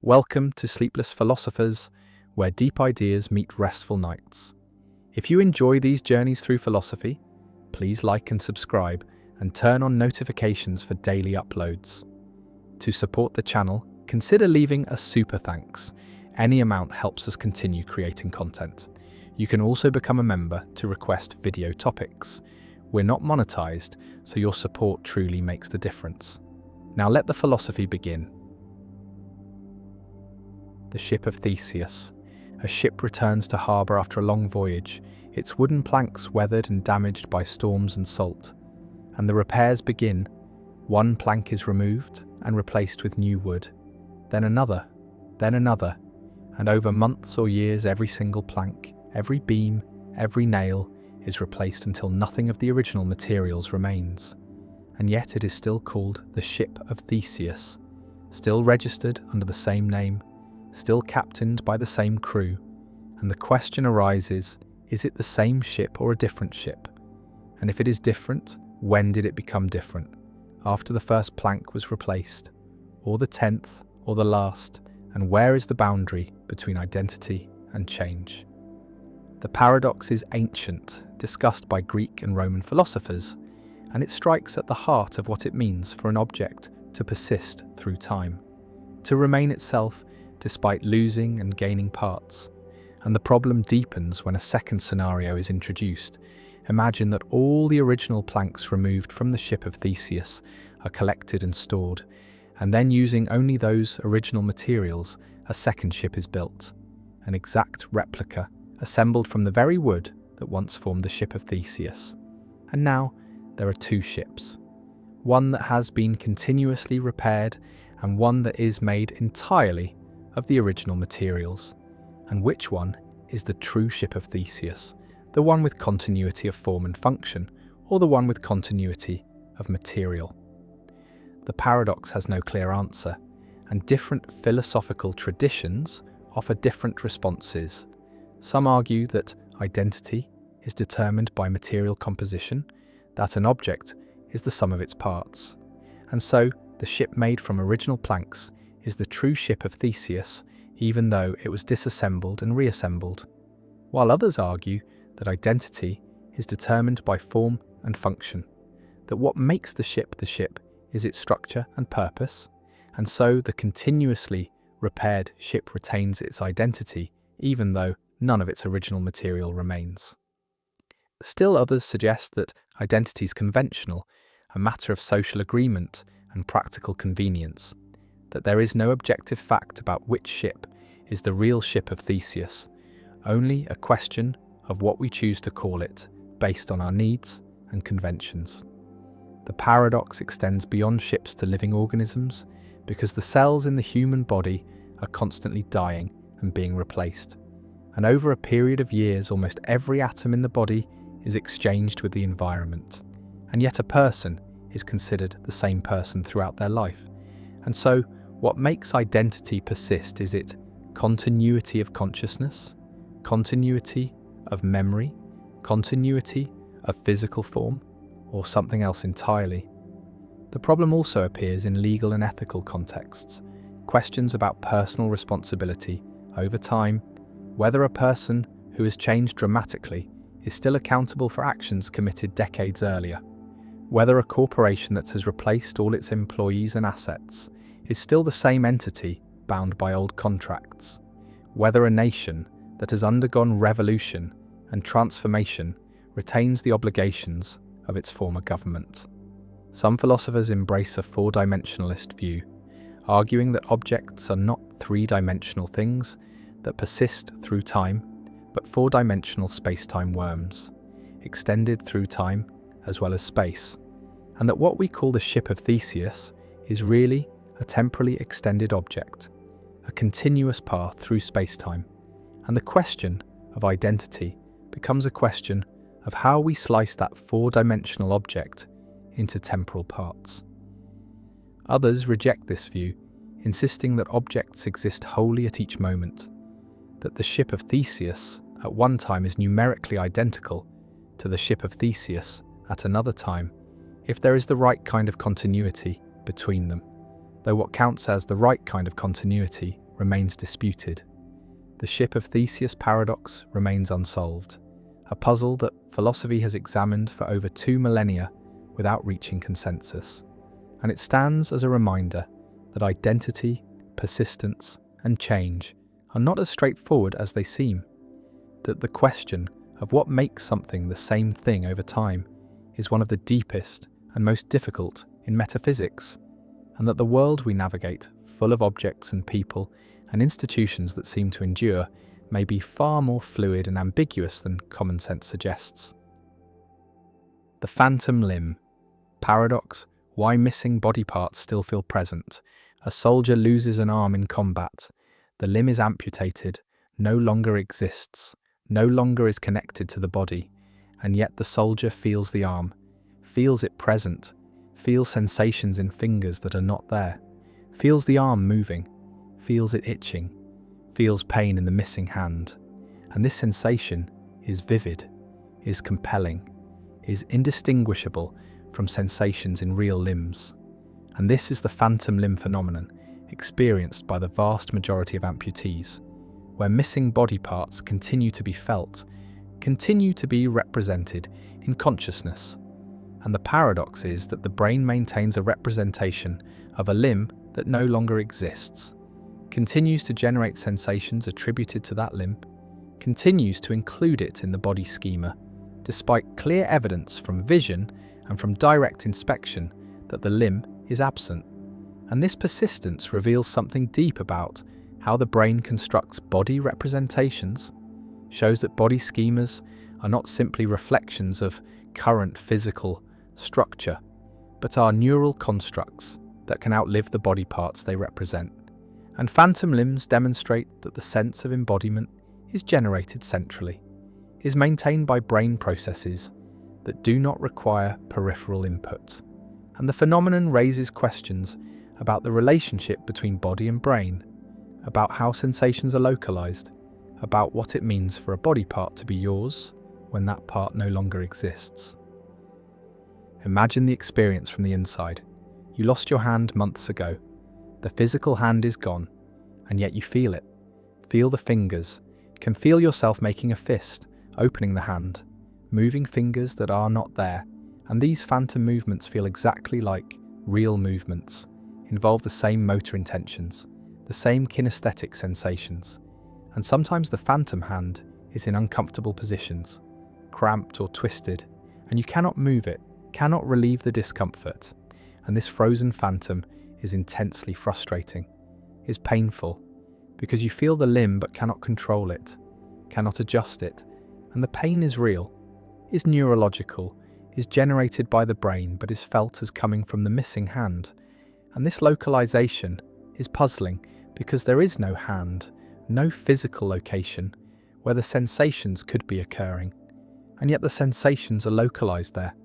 Welcome to Sleepless Philosophers, where deep ideas meet restful nights. If you enjoy these journeys through philosophy, please like and subscribe and turn on notifications for daily uploads. To support the channel, consider leaving a super thanks. Any amount helps us continue creating content. You can also become a member to request video topics. We're not monetized, so your support truly makes the difference. Now let the philosophy begin. The ship of Theseus. A ship returns to harbour after a long voyage, its wooden planks weathered and damaged by storms and salt. And the repairs begin. One plank is removed and replaced with new wood. Then another, and over months or years every single plank, every beam, every nail is replaced until nothing of the original materials remains. And yet it is still called the ship of Theseus, still registered under the same name, still captained by the same crew, and the question arises, is it the same ship or a different ship? And if it is different, when did it become different? After the first plank was replaced, or the 10th, or the last, and where is the boundary between identity and change? The paradox is ancient, discussed by Greek and Roman philosophers, and it strikes at the heart of what it means for an object to persist through time, to remain itself despite losing and gaining parts. And the problem deepens when a second scenario is introduced. Imagine that all the original planks removed from the ship of Theseus are collected and stored, and then using only those original materials, a second ship is built, an exact replica assembled from the very wood that once formed the ship of Theseus. And now there are two ships, one that has been continuously repaired and one that is made entirely of the original materials. And which one is the true ship of Theseus, the one with continuity of form and function, or the one with continuity of material? The paradox has no clear answer, and different philosophical traditions offer different responses. Some argue that identity is determined by material composition, that an object is the sum of its parts, and so the ship made from original planks is the true ship of Theseus, even though it was disassembled and reassembled, while others argue that identity is determined by form and function, that what makes the ship is its structure and purpose, and so the continuously repaired ship retains its identity, even though none of its original material remains. Still others suggest that identity is conventional, a matter of social agreement and practical convenience, that there is no objective fact about which ship is the real ship of Theseus, only a question of what we choose to call it based on our needs and conventions. The paradox extends beyond ships to living organisms because the cells in the human body are constantly dying and being replaced. And over a period of years, almost every atom in the body is exchanged with the environment. And yet a person is considered the same person throughout their life. And so, what makes identity persist? Is it continuity of consciousness, continuity of memory, continuity of physical form, or something else entirely? The problem also appears in legal and ethical contexts. Questions about personal responsibility over time, whether a person who has changed dramatically is still accountable for actions committed decades earlier, whether a corporation that has replaced all its employees and assets is still the same entity bound by old contracts, whether a nation that has undergone revolution and transformation retains the obligations of its former government. Some philosophers embrace a four-dimensionalist view, arguing that objects are not three-dimensional things that persist through time, but four-dimensional space-time worms, extended through time as well as space, and that what we call the ship of Theseus is really a temporally extended object, a continuous path through space-time, and the question of identity becomes a question of how we slice that four-dimensional object into temporal parts. Others reject this view, insisting that objects exist wholly at each moment, that the ship of Theseus at one time is numerically identical to the ship of Theseus at another time, if there is the right kind of continuity between them, though what counts as the right kind of continuity remains disputed. The ship of Theseus paradox remains unsolved, a puzzle that philosophy has examined for over 2 millennia without reaching consensus. And it stands as a reminder that identity, persistence, and change are not as straightforward as they seem, that the question of what makes something the same thing over time is one of the deepest and most difficult in metaphysics, and that the world we navigate, full of objects and people and institutions that seem to endure, may be far more fluid and ambiguous than common sense suggests. The phantom limb. Paradox: why missing body parts still feel present. A soldier loses an arm in combat. The limb is amputated, no longer exists, no longer is connected to the body, and yet the soldier feels the arm, feels it present, feels sensations in fingers that are not there, feels the arm moving, feels it itching, feels pain in the missing hand. And this sensation is vivid, is compelling, is indistinguishable from sensations in real limbs. And this is the phantom limb phenomenon experienced by the vast majority of amputees, where missing body parts continue to be felt, continue to be represented in consciousness. And the paradox is that the brain maintains a representation of a limb that no longer exists, continues to generate sensations attributed to that limb, continues to include it in the body schema, despite clear evidence from vision and from direct inspection that the limb is absent. And this persistence reveals something deep about how the brain constructs body representations, shows that body schemas are not simply reflections of current physical structure, but are neural constructs that can outlive the body parts they represent. And phantom limbs demonstrate that the sense of embodiment is generated centrally, is maintained by brain processes that do not require peripheral input. And the phenomenon raises questions about the relationship between body and brain, about how sensations are localized, about what it means for a body part to be yours when that part no longer exists. Imagine the experience from the inside. You lost your hand months ago. The physical hand is gone, and yet you feel it. Feel the fingers, can feel yourself making a fist, opening the hand, moving fingers that are not there. And these phantom movements feel exactly like real movements, involve the same motor intentions, the same kinesthetic sensations. And sometimes the phantom hand is in uncomfortable positions, cramped or twisted, and you cannot move it, cannot relieve the discomfort. And this frozen phantom is intensely frustrating, is painful, because you feel the limb but cannot control it, cannot adjust it. And the pain is real, is neurological, is generated by the brain but is felt as coming from the missing hand. And this localization is puzzling because there is no hand, no physical location where the sensations could be occurring. And yet the sensations are localized there,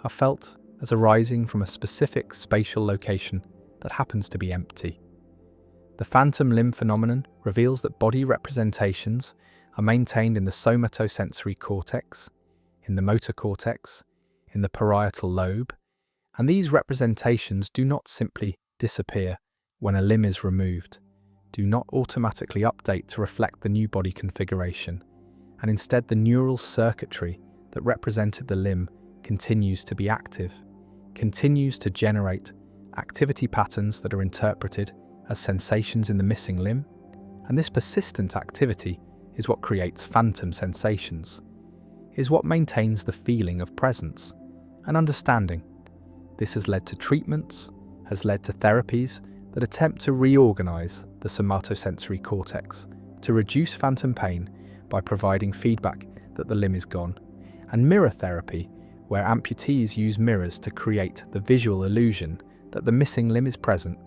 are felt as arising from a specific spatial location that happens to be empty. The phantom limb phenomenon reveals that body representations are maintained in the somatosensory cortex, in the motor cortex, in the parietal lobe, and these representations do not simply disappear when a limb is removed, do not automatically update to reflect the new body configuration, and instead the neural circuitry that represented the limb continues to be active, continues to generate activity patterns that are interpreted as sensations in the missing limb, and this persistent activity is what creates phantom sensations, is what maintains the feeling of presence and understanding. This has led to treatments, has led to therapies that attempt to reorganize the somatosensory cortex, to reduce phantom pain by providing feedback that the limb is gone, and mirror therapy, where amputees use mirrors to create the visual illusion that the missing limb is present,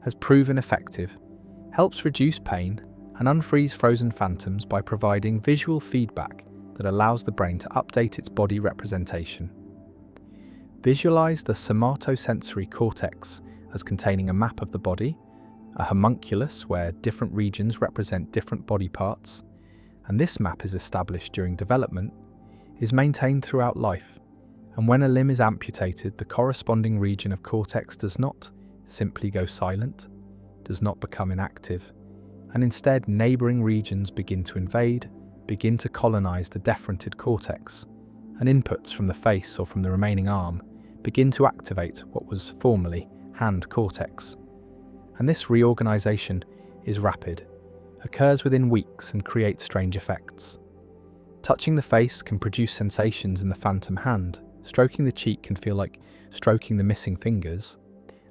has proven effective, helps reduce pain and unfreeze frozen phantoms by providing visual feedback that allows the brain to update its body representation. Visualize the somatosensory cortex as containing a map of the body, a homunculus where different regions represent different body parts, and this map is established during development, is maintained throughout life, and when a limb is amputated, the corresponding region of cortex does not simply go silent, does not become inactive. and instead neighbouring regions begin to invade, begin to colonise the deferented cortex, and inputs from the face or from the remaining arm begin to activate what was formerly hand cortex. And this reorganisation is rapid, occurs within weeks and creates strange effects. Touching the face can produce sensations in the phantom hand, stroking the cheek can feel like stroking the missing fingers,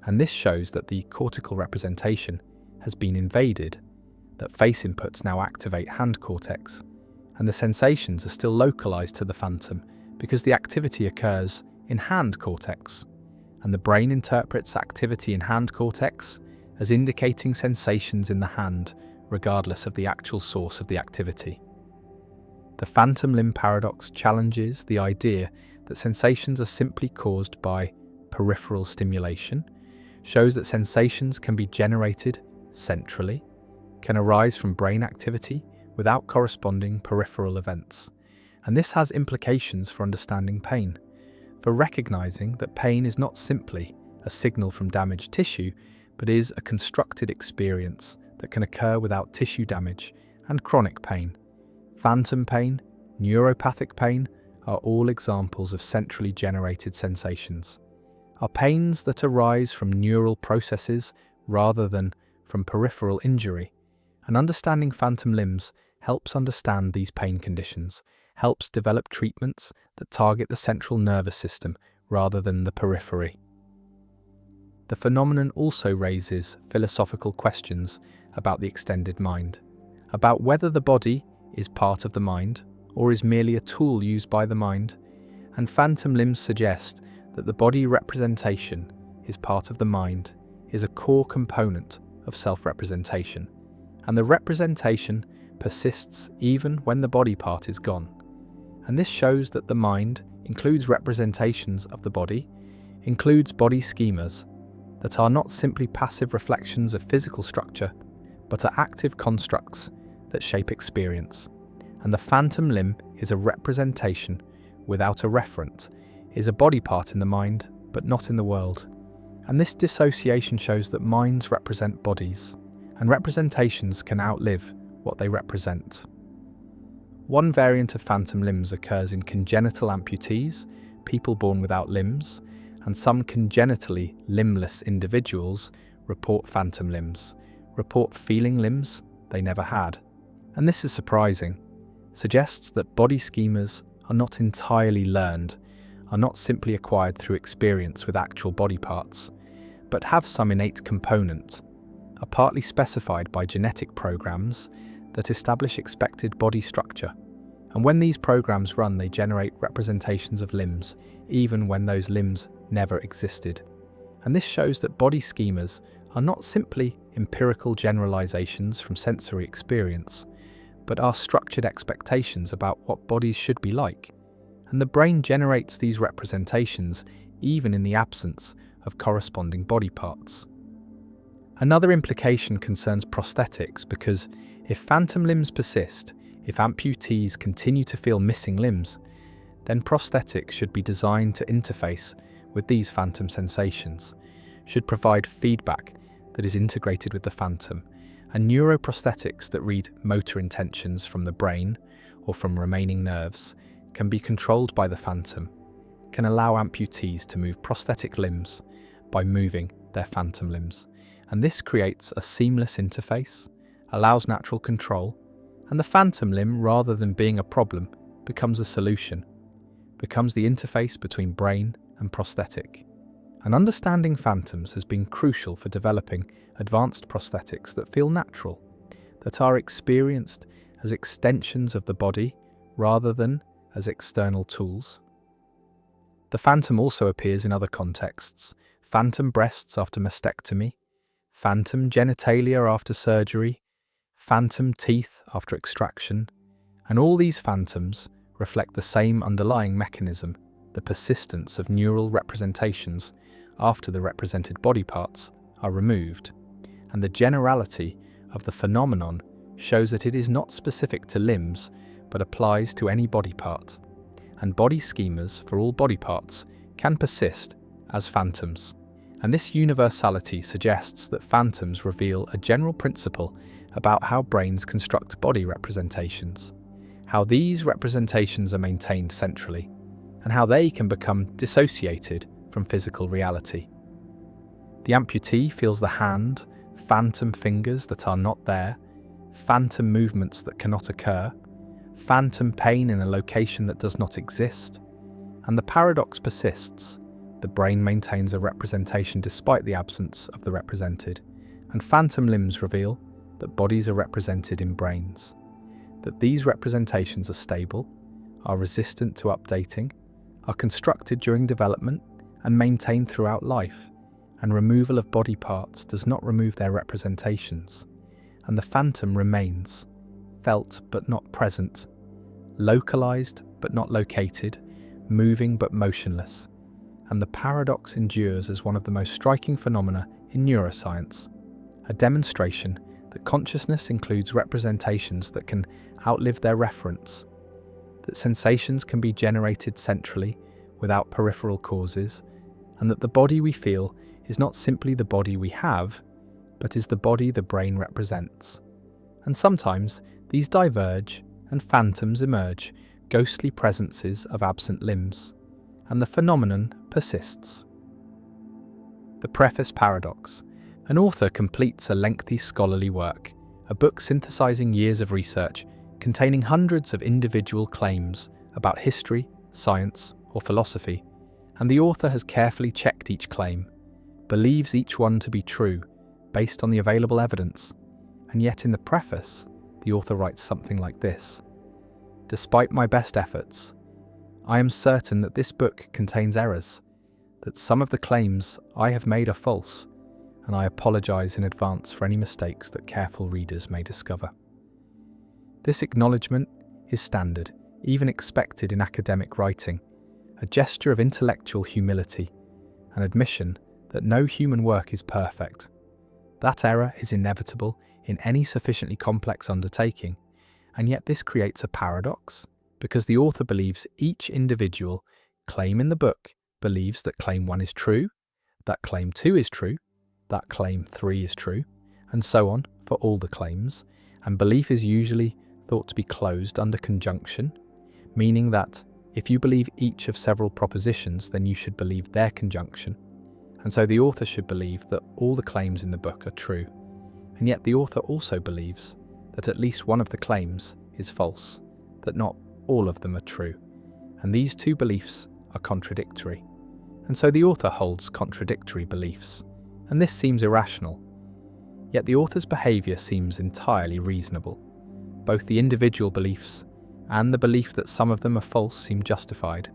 and this shows that the cortical representation has been invaded, that face inputs now activate hand cortex, and the sensations are still localised to the phantom because the activity occurs in hand cortex, and the brain interprets activity in hand cortex as indicating sensations in the hand regardless of the actual source of the activity. The phantom limb paradox challenges the idea that sensations are simply caused by peripheral stimulation, shows that sensations can be generated centrally, can arise from brain activity without corresponding peripheral events, and this has implications for understanding pain, for recognizing that pain is not simply a signal from damaged tissue, but is a constructed experience that can occur without tissue damage, and chronic pain. Phantom pain, neuropathic pain are all examples of centrally generated sensations, are pains that arise from neural processes rather than from peripheral injury. And understanding phantom limbs helps understand these pain conditions, helps develop treatments that target the central nervous system rather than the periphery. The phenomenon also raises philosophical questions about the extended mind, about whether the body is part of the mind or is merely a tool used by the mind, and phantom limbs suggest that the body representation is part of the mind, is a core component of self-representation, and the representation persists even when the body part is gone. And this shows that the mind includes representations of the body, includes body schemas that are not simply passive reflections of physical structure, but are active constructs that shape experience. And the phantom limb is a representation without a referent, is a body part in the mind, but not in the world. And this dissociation shows that minds represent bodies, and representations can outlive what they represent. One variant of phantom limbs occurs in congenital amputees, people born without limbs, and some congenitally limbless individuals report phantom limbs, report feeling limbs they never had. And this is surprising, suggests that body schemas are not entirely learned, are not simply acquired through experience with actual body parts, but have some innate component, are partly specified by genetic programs that establish expected body structure. And when these programs run, they generate representations of limbs, even when those limbs never existed. And this shows that body schemas are not simply empirical generalizations from sensory experience, but are structured expectations about what bodies should be like. And the brain generates these representations even in the absence of corresponding body parts. Another implication concerns prosthetics, because if phantom limbs persist, if amputees continue to feel missing limbs, then prosthetics should be designed to interface with these phantom sensations, should provide feedback that is integrated with the phantom, and neuroprosthetics that read motor intentions from the brain or from remaining nerves can be controlled by the phantom, can allow amputees to move prosthetic limbs by moving their phantom limbs. And this creates a seamless interface, allows natural control, and the phantom limb, rather than being a problem, becomes a solution, becomes the interface between brain and prosthetic. And understanding phantoms has been crucial for developing advanced prosthetics that feel natural, that are experienced as extensions of the body rather than as external tools. The phantom also appears in other contexts: phantom breasts after mastectomy, phantom genitalia after surgery, phantom teeth after extraction, and all these phantoms reflect the same underlying mechanism, the persistence of neural representations after the represented body parts are removed. And the generality of the phenomenon shows that it is not specific to limbs, but applies to any body part. And body schemas for all body parts can persist as phantoms. And this universality suggests that phantoms reveal a general principle about how brains construct body representations, how these representations are maintained centrally, and how they can become dissociated from physical reality. The amputee feels the hand, phantom fingers that are not there, phantom movements that cannot occur, phantom pain in a location that does not exist, and the paradox persists. The brain maintains a representation despite the absence of the represented, and phantom limbs reveal that bodies are represented in brains, that these representations are stable, are resistant to updating, are constructed during development and maintained throughout life, and removal of body parts does not remove their representations, and the phantom remains, felt but not present, localized but not located, moving but motionless, and the paradox endures as one of the most striking phenomena in neuroscience, a demonstration that consciousness includes representations that can outlive their reference, that sensations can be generated centrally without peripheral causes, and that the body we feel is not simply the body we have, but is the body the brain represents. And sometimes these diverge and phantoms emerge, ghostly presences of absent limbs, and the phenomenon persists. The Preface Paradox. An author completes a lengthy scholarly work, a book synthesizing years of research, containing hundreds of individual claims about history, science, or philosophy, and the author has carefully checked each claim, believes each one to be true, based on the available evidence, and yet in the preface, the author writes something like this: "Despite my best efforts, I am certain that this book contains errors, that some of the claims I have made are false, and I apologize in advance for any mistakes that careful readers may discover." This acknowledgement is standard, even expected in academic writing, a gesture of intellectual humility, an admission that no human work is perfect. That error is inevitable in any sufficiently complex undertaking, and yet this creates a paradox, because the author believes each individual claim in the book believes that claim 1 is true, that claim 2 is true, that claim 3 is true, and so on for all the claims, and belief is usually thought to be closed under conjunction, meaning that if you believe each of several propositions, then you should believe their conjunction, and so the author should believe that all the claims in the book are true, and yet the author also believes that at least one of the claims is false, that not all of them are true, and these two beliefs are contradictory, and so the author holds contradictory beliefs, and this seems irrational. Yet the author's behaviour seems entirely reasonable. Both the individual beliefs and the belief that some of them are false seem justified,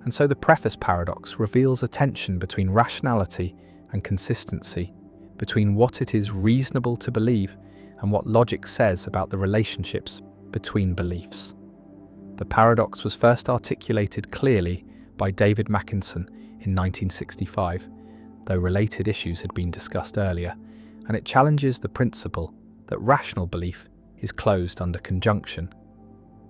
and so the preface paradox reveals a tension between rationality and consistency, between what it is reasonable to believe and what logic says about the relationships between beliefs. The paradox was first articulated clearly by David Mackinson in 1965, though related issues had been discussed earlier, and it challenges the principle that rational belief is closed under conjunction,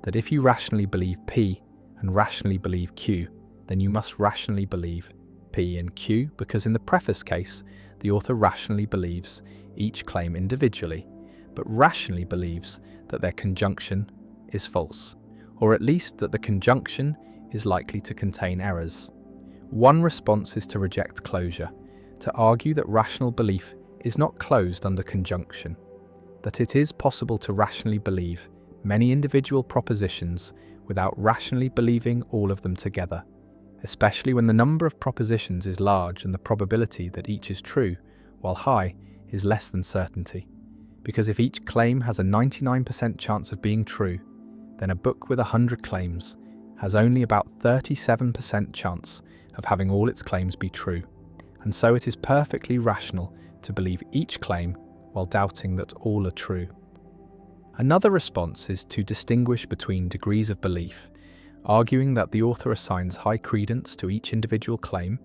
that if you rationally believe P and rationally believe Q, then you must rationally believe P and Q, because in the preface case, the author rationally believes each claim individually, but rationally believes that their conjunction is false, or at least that the conjunction is likely to contain errors. One response is to reject closure, to argue that rational belief is not closed under conjunction, that it is possible to rationally believe many individual propositions without rationally believing all of them together, especially when the number of propositions is large and the probability that each is true, while high, is less than certainty. Because if each claim has a 99% chance of being true, then a book with 100 claims has only about 37% chance of having all its claims be true, and so it is perfectly rational to believe each claim while doubting that all are true. Another response is to distinguish between degrees of belief, arguing that the author assigns high credence to each individual claim,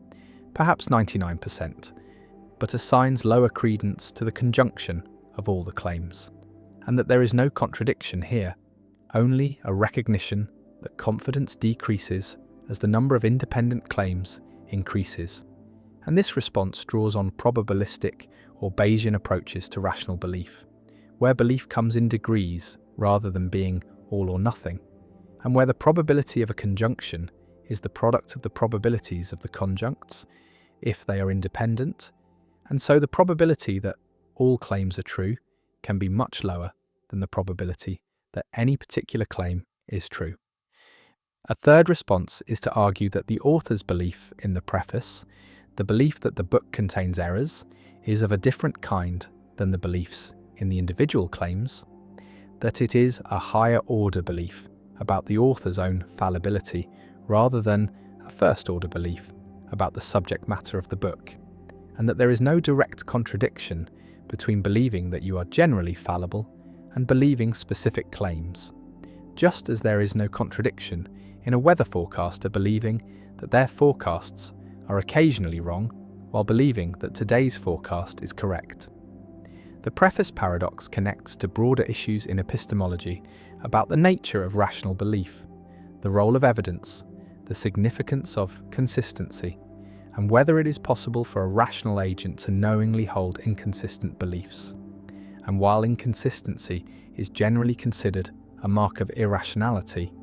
perhaps 99%, but assigns lower credence to the conjunction of all the claims, and that there is no contradiction here, only a recognition that confidence decreases as the number of independent claims increases, And this response draws on probabilistic or Bayesian approaches to rational belief, where belief comes in degrees rather than being all or nothing, and where the probability of a conjunction is the product of the probabilities of the conjuncts, if they are independent, and so the probability that all claims are true can be much lower than the probability that any particular claim is true. A third response is to argue that the author's belief in the preface, the belief that the book contains errors, is of a different kind than the beliefs in the individual claims, that it is a higher order belief about the author's own fallibility rather than a first order belief about the subject matter of the book, and that there is no direct contradiction between believing that you are generally fallible and believing specific claims, just as there is no contradiction in a weather forecaster believing that their forecasts are occasionally wrong while believing that today's forecast is correct. The preface paradox connects to broader issues in epistemology about the nature of rational belief, the role of evidence, the significance of consistency, and whether it is possible for a rational agent to knowingly hold inconsistent beliefs. And while inconsistency is generally considered a mark of irrationality,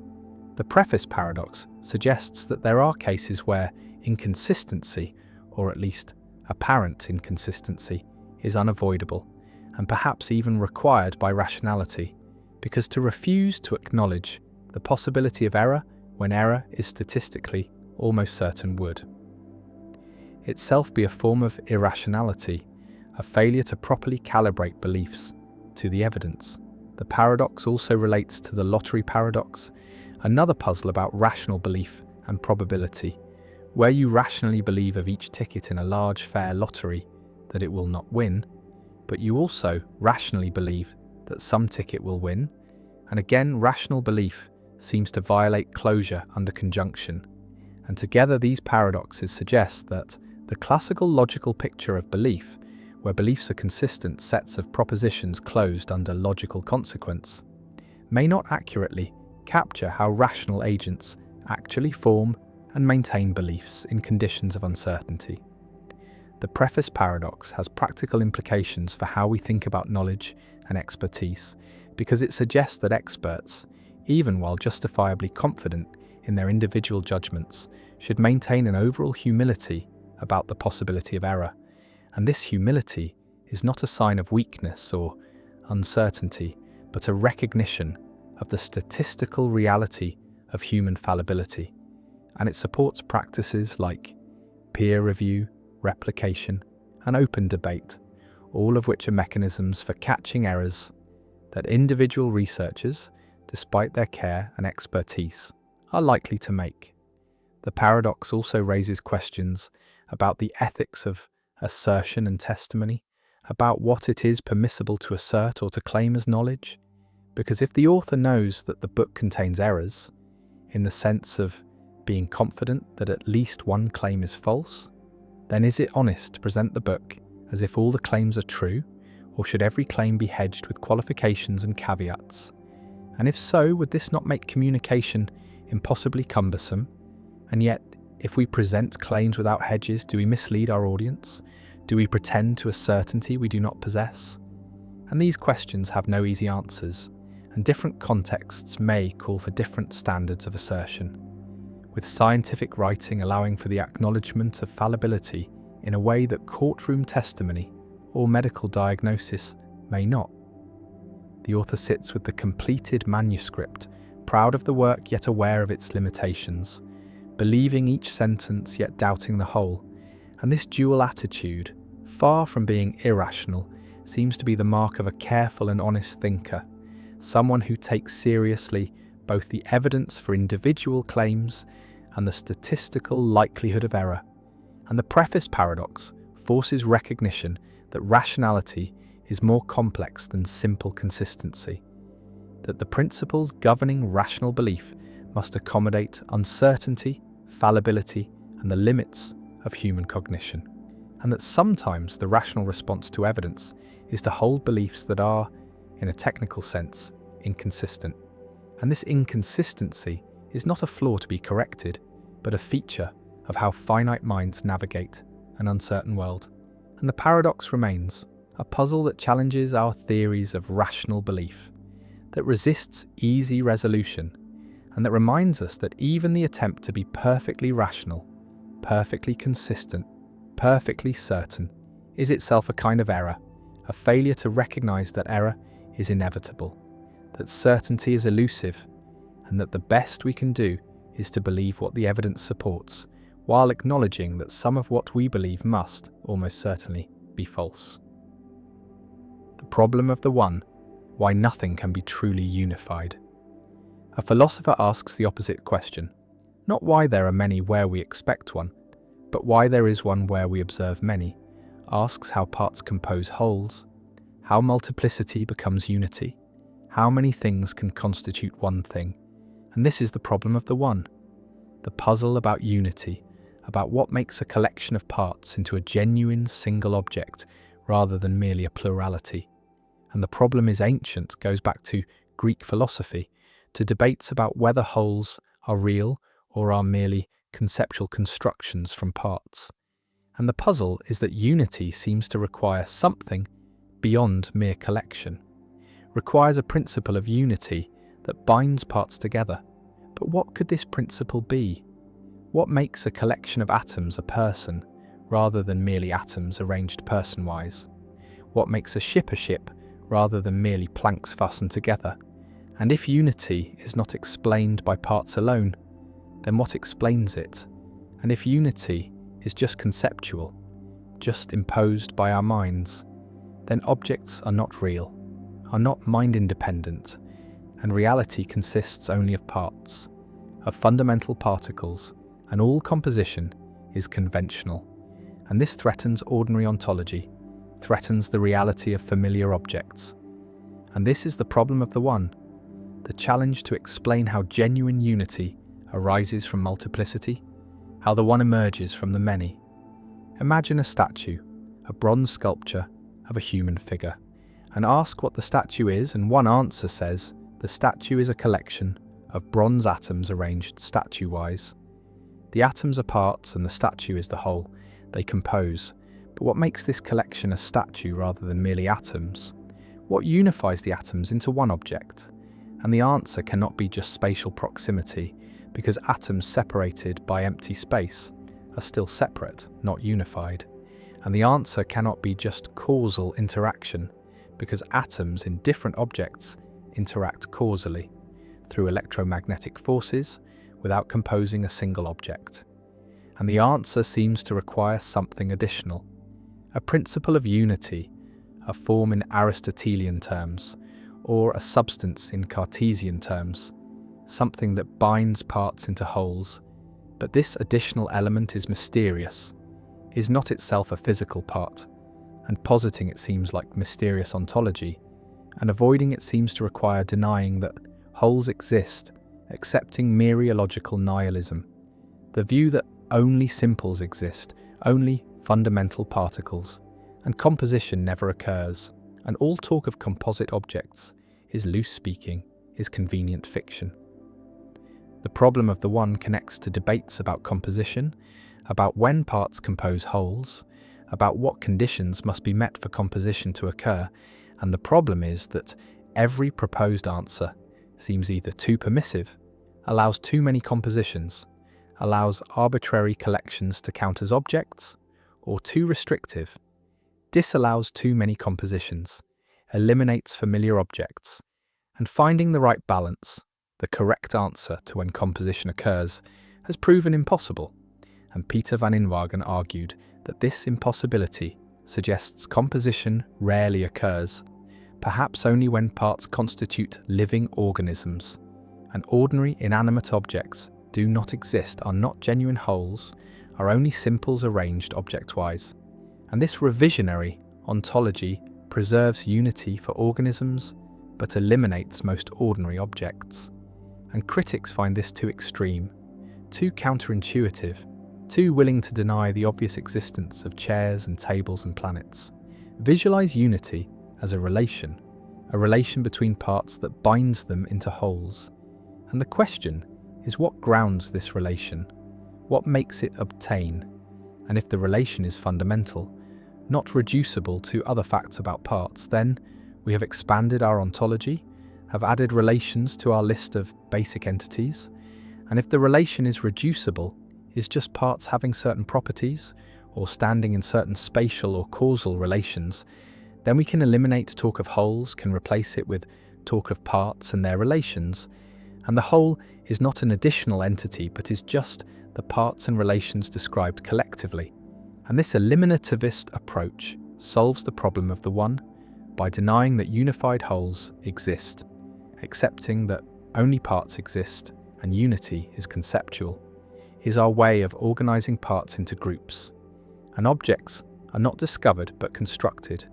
the preface paradox suggests that there are cases where inconsistency, or at least apparent inconsistency, is unavoidable and perhaps even required by rationality, because to refuse to acknowledge the possibility of error when error is statistically almost certain would itself be a form of irrationality, a failure to properly calibrate beliefs to the evidence. The paradox also relates to the lottery paradox, another puzzle about rational belief and probability, where you rationally believe of each ticket in a large fair lottery that it will not win, but you also rationally believe that some ticket will win, and again rational belief seems to violate closure under conjunction, and together these paradoxes suggest that the classical logical picture of belief, where beliefs are consistent sets of propositions closed under logical consequence, may not accurately capture how rational agents actually form and maintain beliefs in conditions of uncertainty. The preface paradox has practical implications for how we think about knowledge and expertise, because it suggests that experts, even while justifiably confident in their individual judgments, should maintain an overall humility about the possibility of error. And this humility is not a sign of weakness or uncertainty, but a recognition of the statistical reality of human fallibility. And it supports practices like peer review, replication, and open debate, all of which are mechanisms for catching errors that individual researchers, despite their care and expertise, are likely to make. The paradox also raises questions about the ethics of assertion and testimony, about what it is permissible to assert or to claim as knowledge. Because if the author knows that the book contains errors, in the sense of being confident that at least one claim is false, then is it honest to present the book as if all the claims are true, or should every claim be hedged with qualifications and caveats? And if so, would this not make communication impossibly cumbersome? And yet, if we present claims without hedges, do we mislead our audience? Do we pretend to a certainty we do not possess? And these questions have no easy answers, and different contexts may call for different standards of assertion, with scientific writing allowing for the acknowledgement of fallibility in a way that courtroom testimony or medical diagnosis may not. The author sits with the completed manuscript, proud of the work yet aware of its limitations, believing each sentence yet doubting the whole, and this dual attitude, far from being irrational, seems to be the mark of a careful and honest thinker, someone who takes seriously both the evidence for individual claims and the statistical likelihood of error. And the preface paradox forces recognition that rationality is more complex than simple consistency, that the principles governing rational belief must accommodate uncertainty, fallibility, and the limits of human cognition, and that sometimes the rational response to evidence is to hold beliefs that are, in a technical sense, inconsistent. And this inconsistency is not a flaw to be corrected, but a feature of how finite minds navigate an uncertain world. And the paradox remains, a puzzle that challenges our theories of rational belief, that resists easy resolution, and that reminds us that even the attempt to be perfectly rational, perfectly consistent, perfectly certain, is itself a kind of error, a failure to recognize that error is inevitable, that certainty is elusive, and that the best we can do is to believe what the evidence supports, while acknowledging that some of what we believe must, almost certainly, be false. The problem of the one, why nothing can be truly unified. A philosopher asks the opposite question, not why there are many where we expect one, but why there is one where we observe many, asks how parts compose wholes, how multiplicity becomes unity, how many things can constitute one thing, and this is the problem of the one, the puzzle about unity, about what makes a collection of parts into a genuine single object rather than merely a plurality. And the problem is ancient, goes back to Greek philosophy, to debates about whether wholes are real or are merely conceptual constructions from parts. And the puzzle is that unity seems to require something beyond mere collection, requires a principle of unity that binds parts together. But what could this principle be? What makes a collection of atoms a person, rather than merely atoms arranged person-wise? What makes a ship, rather than merely planks fastened together? And if unity is not explained by parts alone, then what explains it? And if unity is just conceptual, just imposed by our minds, then objects are not real, are not mind-independent, and reality consists only of parts, of fundamental particles, and all composition is conventional. And this threatens ordinary ontology, threatens the reality of familiar objects. And this is the problem of the one, the challenge to explain how genuine unity arises from multiplicity, how the one emerges from the many. Imagine a statue, a bronze sculpture of a human figure, and ask what the statue is, and one answer says the statue is a collection of bronze atoms arranged statue-wise. The atoms are parts and the statue is the whole. They compose. But what makes this collection a statue rather than merely atoms? What unifies the atoms into one object? And the answer cannot be just spatial proximity, because atoms separated by empty space are still separate, not unified. And the answer cannot be just causal interaction, because atoms in different objects interact causally, through electromagnetic forces, without composing a single object. And the answer seems to require something additional, a principle of unity, a form in Aristotelian terms, or a substance in Cartesian terms, something that binds parts into wholes. But this additional element is mysterious, is not itself a physical part, and positing it seems like mysterious ontology, and avoiding it seems to require denying that wholes exist, accepting mereological nihilism, the view that only simples exist, only fundamental particles, and composition never occurs, and all talk of composite objects is loose speaking, is convenient fiction. The problem of the one connects to debates about composition, about when parts compose wholes, about what conditions must be met for composition to occur, and the problem is that every proposed answer seems either too permissive, allows too many compositions, allows arbitrary collections to count as objects, or too restrictive, disallows too many compositions, eliminates familiar objects, and finding the right balance, the correct answer to when composition occurs, has proven impossible. And Peter van Inwagen argued that this impossibility suggests composition rarely occurs, perhaps only when parts constitute living organisms, and ordinary inanimate objects do not exist, are not genuine wholes, are only simples arranged object-wise. And this revisionary ontology preserves unity for organisms, but eliminates most ordinary objects. And critics find this too extreme, too counterintuitive, too willing to deny the obvious existence of chairs and tables and planets. Visualize unity as a relation between parts that binds them into wholes. And the question is, what grounds this relation? What makes it obtain? and if the relation is fundamental, not reducible to other facts about parts, then we have expanded our ontology, have added relations to our list of basic entities, and if the relation is reducible, is just parts having certain properties, or standing in certain spatial or causal relations, then we can eliminate talk of wholes, can replace it with talk of parts and their relations, and the whole is not an additional entity but is just the parts and relations described collectively. And this eliminativist approach solves the problem of the one by denying that unified wholes exist, accepting that only parts exist and unity is conceptual, is our way of organizing parts into groups. And objects are not discovered but constructed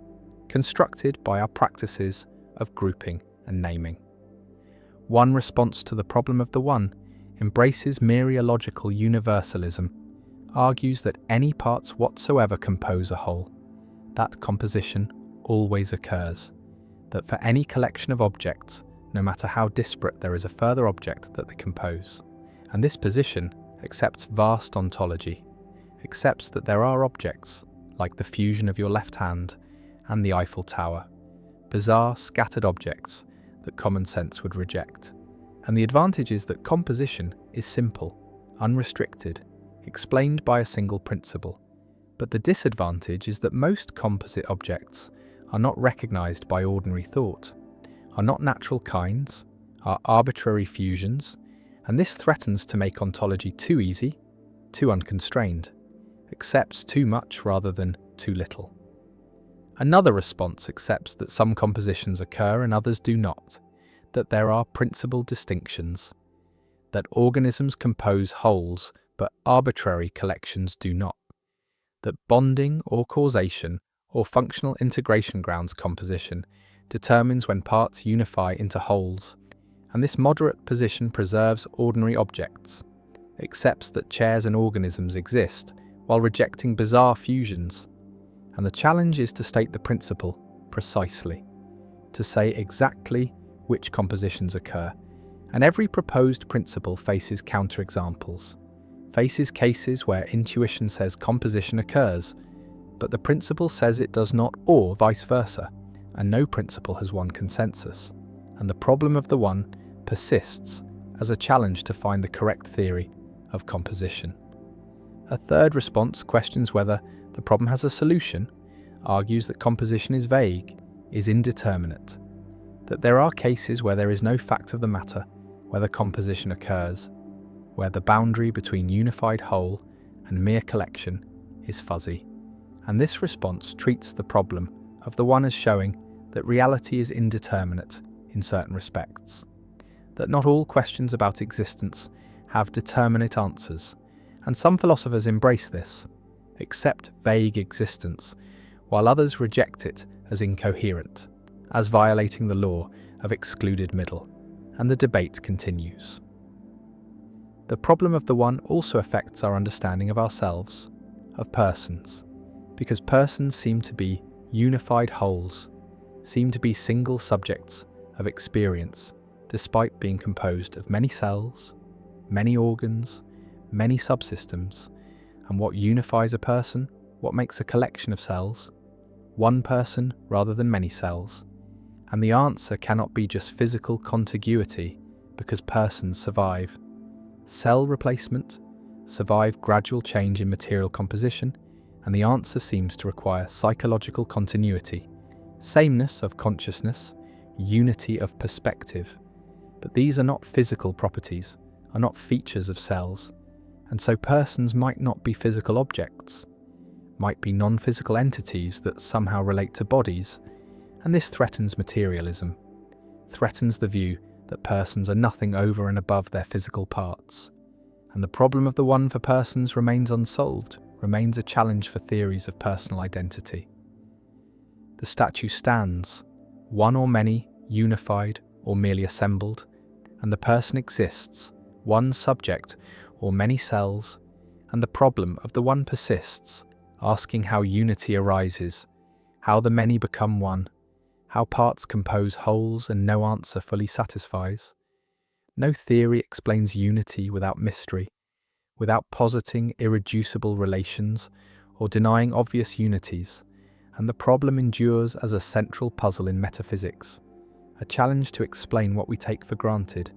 by our practices of grouping and naming. One response to the problem of the one embraces mereological universalism, argues that any parts whatsoever compose a whole, that composition always occurs, that for any collection of objects, no matter how disparate, there is a further object that they compose. And this position accepts vast ontology, accepts that there are objects, like the fusion of your left hand and the Eiffel Tower, bizarre, scattered objects that common sense would reject. And the advantage is that composition is simple, unrestricted, explained by a single principle. But the disadvantage is that most composite objects are not recognized by ordinary thought, are not natural kinds, are arbitrary fusions, and this threatens to make ontology too easy, too unconstrained, accepts too much rather than too little. Another response accepts that some compositions occur and others do not, that there are principal distinctions, that organisms compose wholes but arbitrary collections do not, that bonding or causation or functional integration grounds composition determines when parts unify into wholes, and this moderate position preserves ordinary objects, accepts that chairs and organisms exist while rejecting bizarre fusions. And the challenge is to state the principle precisely, to say exactly which compositions occur, and every proposed principle faces counterexamples, faces cases where intuition says composition occurs, but the principle says it does not, or vice versa, and no principle has won consensus, and the problem of the one persists as a challenge to find the correct theory of composition. A third response questions whether the problem has a solution, argues that composition is vague, is indeterminate, that there are cases where there is no fact of the matter whether composition occurs, where the boundary between unified whole and mere collection is fuzzy. And this response treats the problem of the one as showing that reality is indeterminate in certain respects, that not all questions about existence have determinate answers, and some philosophers embrace this, accept vague existence, while others reject it as incoherent, as violating the law of excluded middle, and the debate continues. The problem of the one also affects our understanding of ourselves, of persons, because persons seem to be unified wholes, seem to be single subjects of experience, despite being composed of many cells, many organs, many subsystems. And what unifies a person? What makes a collection of cells? One person rather than many cells. And the answer cannot be just physical contiguity, because persons survive cell replacement, survive gradual change in material composition, and the answer seems to require psychological continuity, sameness of consciousness, unity of perspective. But these are not physical properties, are not features of cells, and so persons might not be physical objects, might be non-physical entities that somehow relate to bodies, and this threatens materialism, threatens the view that persons are nothing over and above their physical parts. And the problem of the one for persons remains unsolved, remains a challenge for theories of personal identity. The statue stands, one or many, unified or merely assembled, and the person exists, one subject or many cells, and the problem of the one persists, asking how unity arises, how the many become one, how parts compose wholes, and no answer fully satisfies. No theory explains unity without mystery, without positing irreducible relations or denying obvious unities, and the problem endures as a central puzzle in metaphysics, a challenge to explain what we take for granted,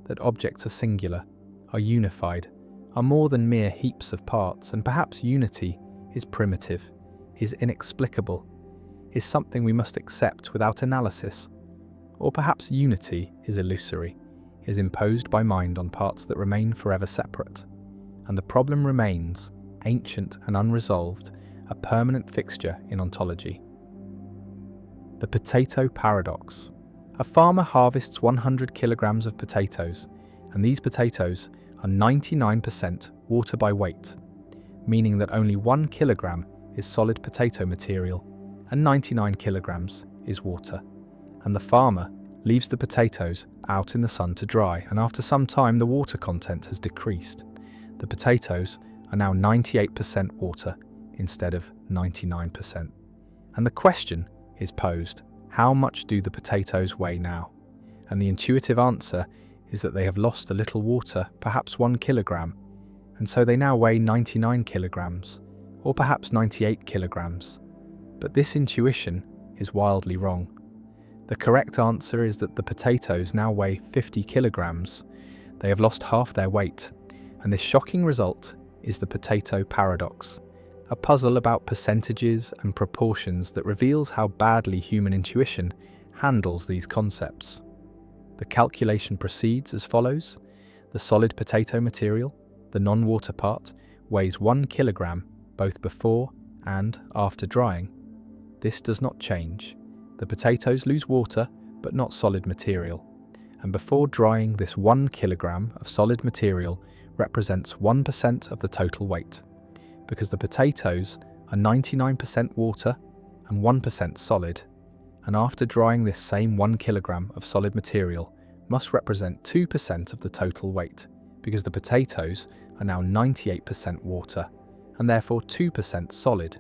that objects are singular, are unified, are more than mere heaps of parts, and perhaps unity is primitive, is inexplicable, is something we must accept without analysis, or perhaps unity is illusory, is imposed by mind on parts that remain forever separate, and the problem remains, ancient and unresolved, a permanent fixture in ontology. The potato paradox. A farmer harvests 100 kilograms of potatoes, and these potatoes are 99% water by weight, meaning that only 1 kilogram is solid potato material and 99 kilograms is water. And the farmer leaves the potatoes out in the sun to dry, and after some time the water content has decreased. The potatoes are now 98% water instead of 99%. And the question is posed, how much do the potatoes weigh now? And the intuitive answer is that they have lost a little water, perhaps 1 kilogram, and so they now weigh 99 kilograms, or perhaps 98 kilograms. But this intuition is wildly wrong. The correct answer is that the potatoes now weigh 50 kilograms. They have lost half their weight, and this shocking result is the potato paradox, a puzzle about percentages and proportions that reveals how badly human intuition handles these concepts. The calculation proceeds as follows. The solid potato material, the non-water part, weighs 1 kilogram both before and after drying. This does not change. The potatoes lose water, but not solid material. And before drying, this 1 kilogram of solid material represents 1% of the total weight, because the potatoes are 99% water and 1% solid. And after drying, this same 1 kilogram of solid material must represent 2% of the total weight, because the potatoes are now 98% water and therefore 2% solid.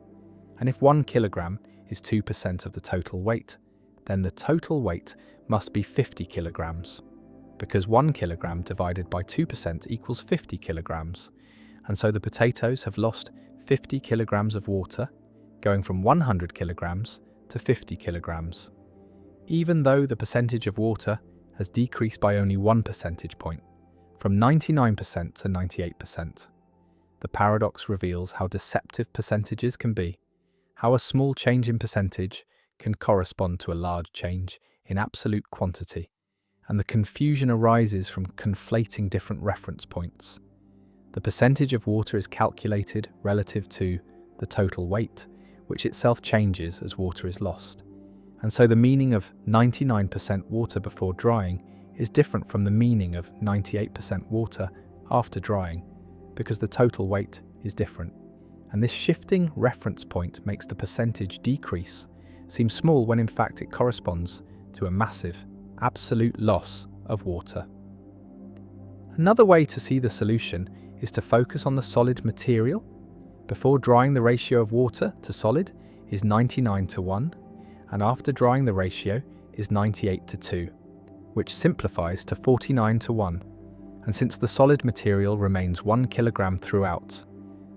And if 1 kilogram is 2% of the total weight, then the total weight must be 50 kilograms, because 1 kilogram divided by 2% equals 50 kilograms. And so the potatoes have lost 50 kilograms of water, going from 100 kilograms to 50 kilograms, even though the percentage of water has decreased by only 1 percentage point, from 99% to 98%. The paradox reveals how deceptive percentages can be, how a small change in percentage can correspond to a large change in absolute quantity, and the confusion arises from conflating different reference points. The percentage of water is calculated relative to the total weight, which itself changes as water is lost. And so the meaning of 99% water before drying is different from the meaning of 98% water after drying, because the total weight is different. And this shifting reference point makes the percentage decrease seem small when in fact it corresponds to a massive, absolute loss of water. Another way to see the solution is to focus on the solid material. Before drying, the ratio of water to solid is 99:1, and after drying the ratio is 98:2, which simplifies to 49:1. And since the solid material remains 1 kilogram throughout,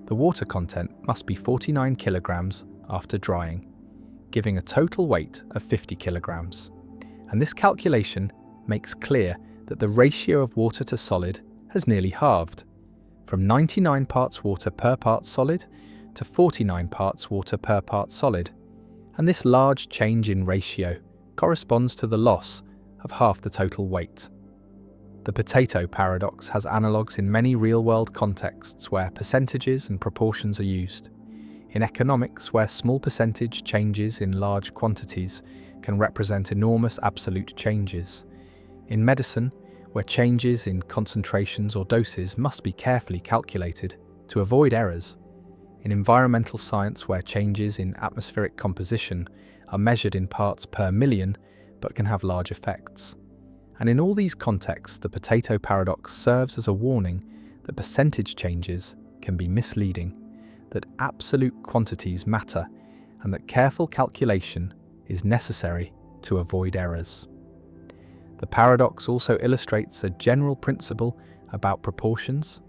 the water content must be 49 kilograms after drying, giving a total weight of 50 kilograms. And this calculation makes clear that the ratio of water to solid has nearly halved, from 99 parts water per part solid to 49 parts water per part solid. And this large change in ratio corresponds to the loss of half the total weight. The potato paradox has analogues in many real-world contexts where percentages and proportions are used. In economics, where small percentage changes in large quantities can represent enormous absolute changes. In medicine, where changes in concentrations or doses must be carefully calculated to avoid errors. In environmental science, where changes in atmospheric composition are measured in parts per million but can have large effects. And in all these contexts, the potato paradox serves as a warning that percentage changes can be misleading, that absolute quantities matter, and that careful calculation is necessary to avoid errors. The paradox also illustrates a general principle about proportions.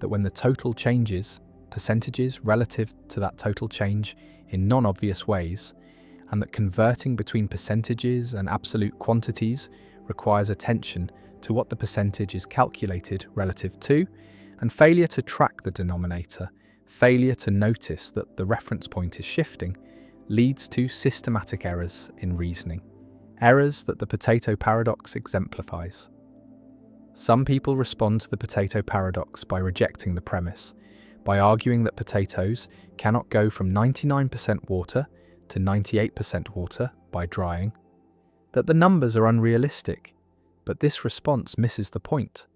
that when the total changes, percentages relative to that total change in non-obvious ways, and that converting between percentages and absolute quantities requires attention to what the percentage is calculated relative to, and failure to track the denominator, failure to notice that the reference point is shifting, leads to systematic errors in reasoning, errors that the potato paradox exemplifies. Some people respond to the potato paradox by rejecting the premise, by arguing that potatoes cannot go from 99% water to 98% water by drying, that the numbers are unrealistic, but this response misses the point.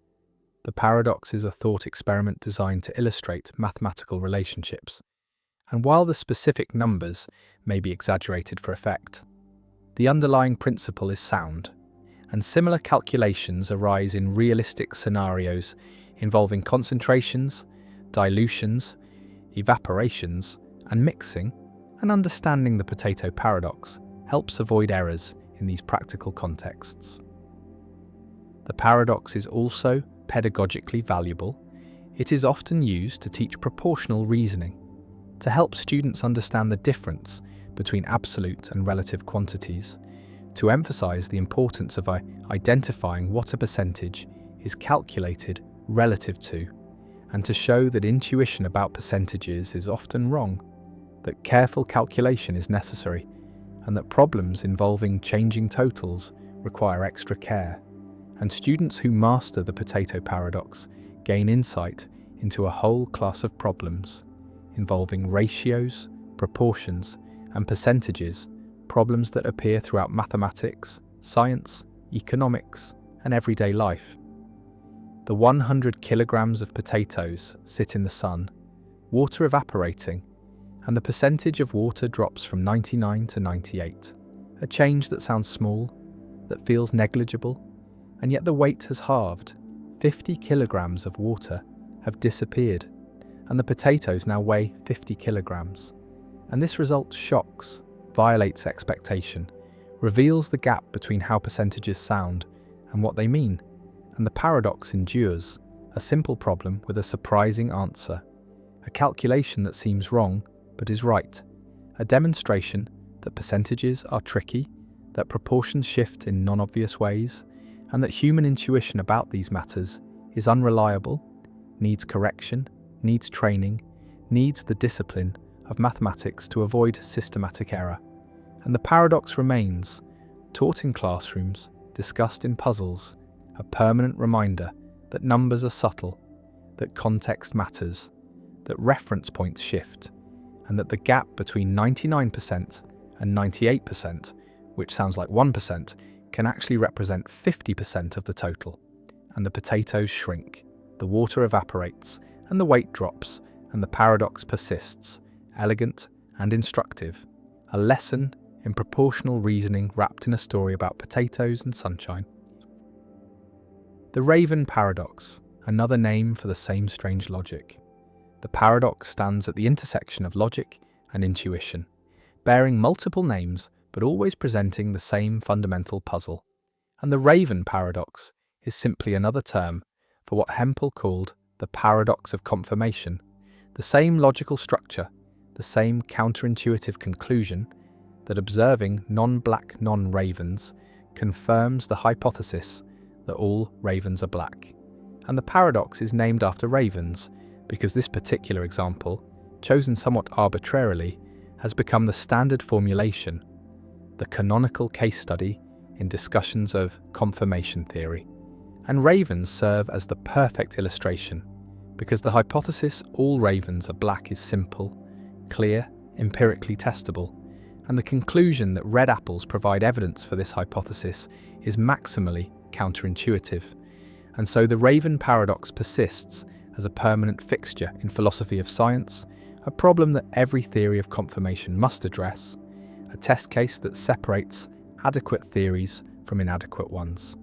The paradox is a thought experiment designed to illustrate mathematical relationships, and while the specific numbers may be exaggerated for effect, the underlying principle is sound, and similar calculations arise in realistic scenarios involving concentrations, dilutions, evaporations, and mixing, and understanding the potato paradox helps avoid errors in these practical contexts. The paradox is also pedagogically valuable. It is often used to teach proportional reasoning, to help students understand the difference between absolute and relative quantities, to emphasize the importance of identifying what a percentage is calculated relative to, and to show that intuition about percentages is often wrong, that careful calculation is necessary, and that problems involving changing totals require extra care. And students who master the potato paradox gain insight into a whole class of problems involving ratios, proportions, and percentages, problems that appear throughout mathematics, science, economics, and everyday life. The 100 kilograms of potatoes sit in the sun, water evaporating, and the percentage of water drops from 99 to 98. A change that sounds small, that feels negligible, and yet the weight has halved. 50 kilograms of water have disappeared, and the potatoes now weigh 50 kilograms. And this result shocks, violates expectation, reveals the gap between how percentages sound and what they mean, and the paradox endures, a simple problem with a surprising answer, a calculation that seems wrong but is right, a demonstration that percentages are tricky, that proportions shift in non-obvious ways, and that human intuition about these matters is unreliable, needs correction, needs training, needs the discipline of mathematics to avoid systematic error. And the paradox remains, taught in classrooms, discussed in puzzles, a permanent reminder that numbers are subtle, that context matters, that reference points shift, and that the gap between 99% and 98%, which sounds like 1%, can actually represent 50% of the total. And the potatoes shrink, the water evaporates, and the weight drops, and the paradox persists, elegant and instructive, a lesson in proportional reasoning wrapped in a story about potatoes and sunshine. The Raven paradox, another name for the same strange logic. The paradox stands at the intersection of logic and intuition, bearing multiple names but always presenting the same fundamental puzzle. And the Raven paradox is simply another term for what Hempel called the paradox of confirmation, the same logical structure, the same counterintuitive conclusion that observing non-black non-ravens confirms the hypothesis that all ravens are black. And the paradox is named after ravens because this particular example, chosen somewhat arbitrarily, has become the standard formulation, the canonical case study in discussions of confirmation theory. And ravens serve as the perfect illustration, because the hypothesis all ravens are black is simple, clear, empirically testable, and the conclusion that red apples provide evidence for this hypothesis is maximally counterintuitive. And so the Raven paradox persists as a permanent fixture in philosophy of science, a problem that every theory of confirmation must address, a test case that separates adequate theories from inadequate ones.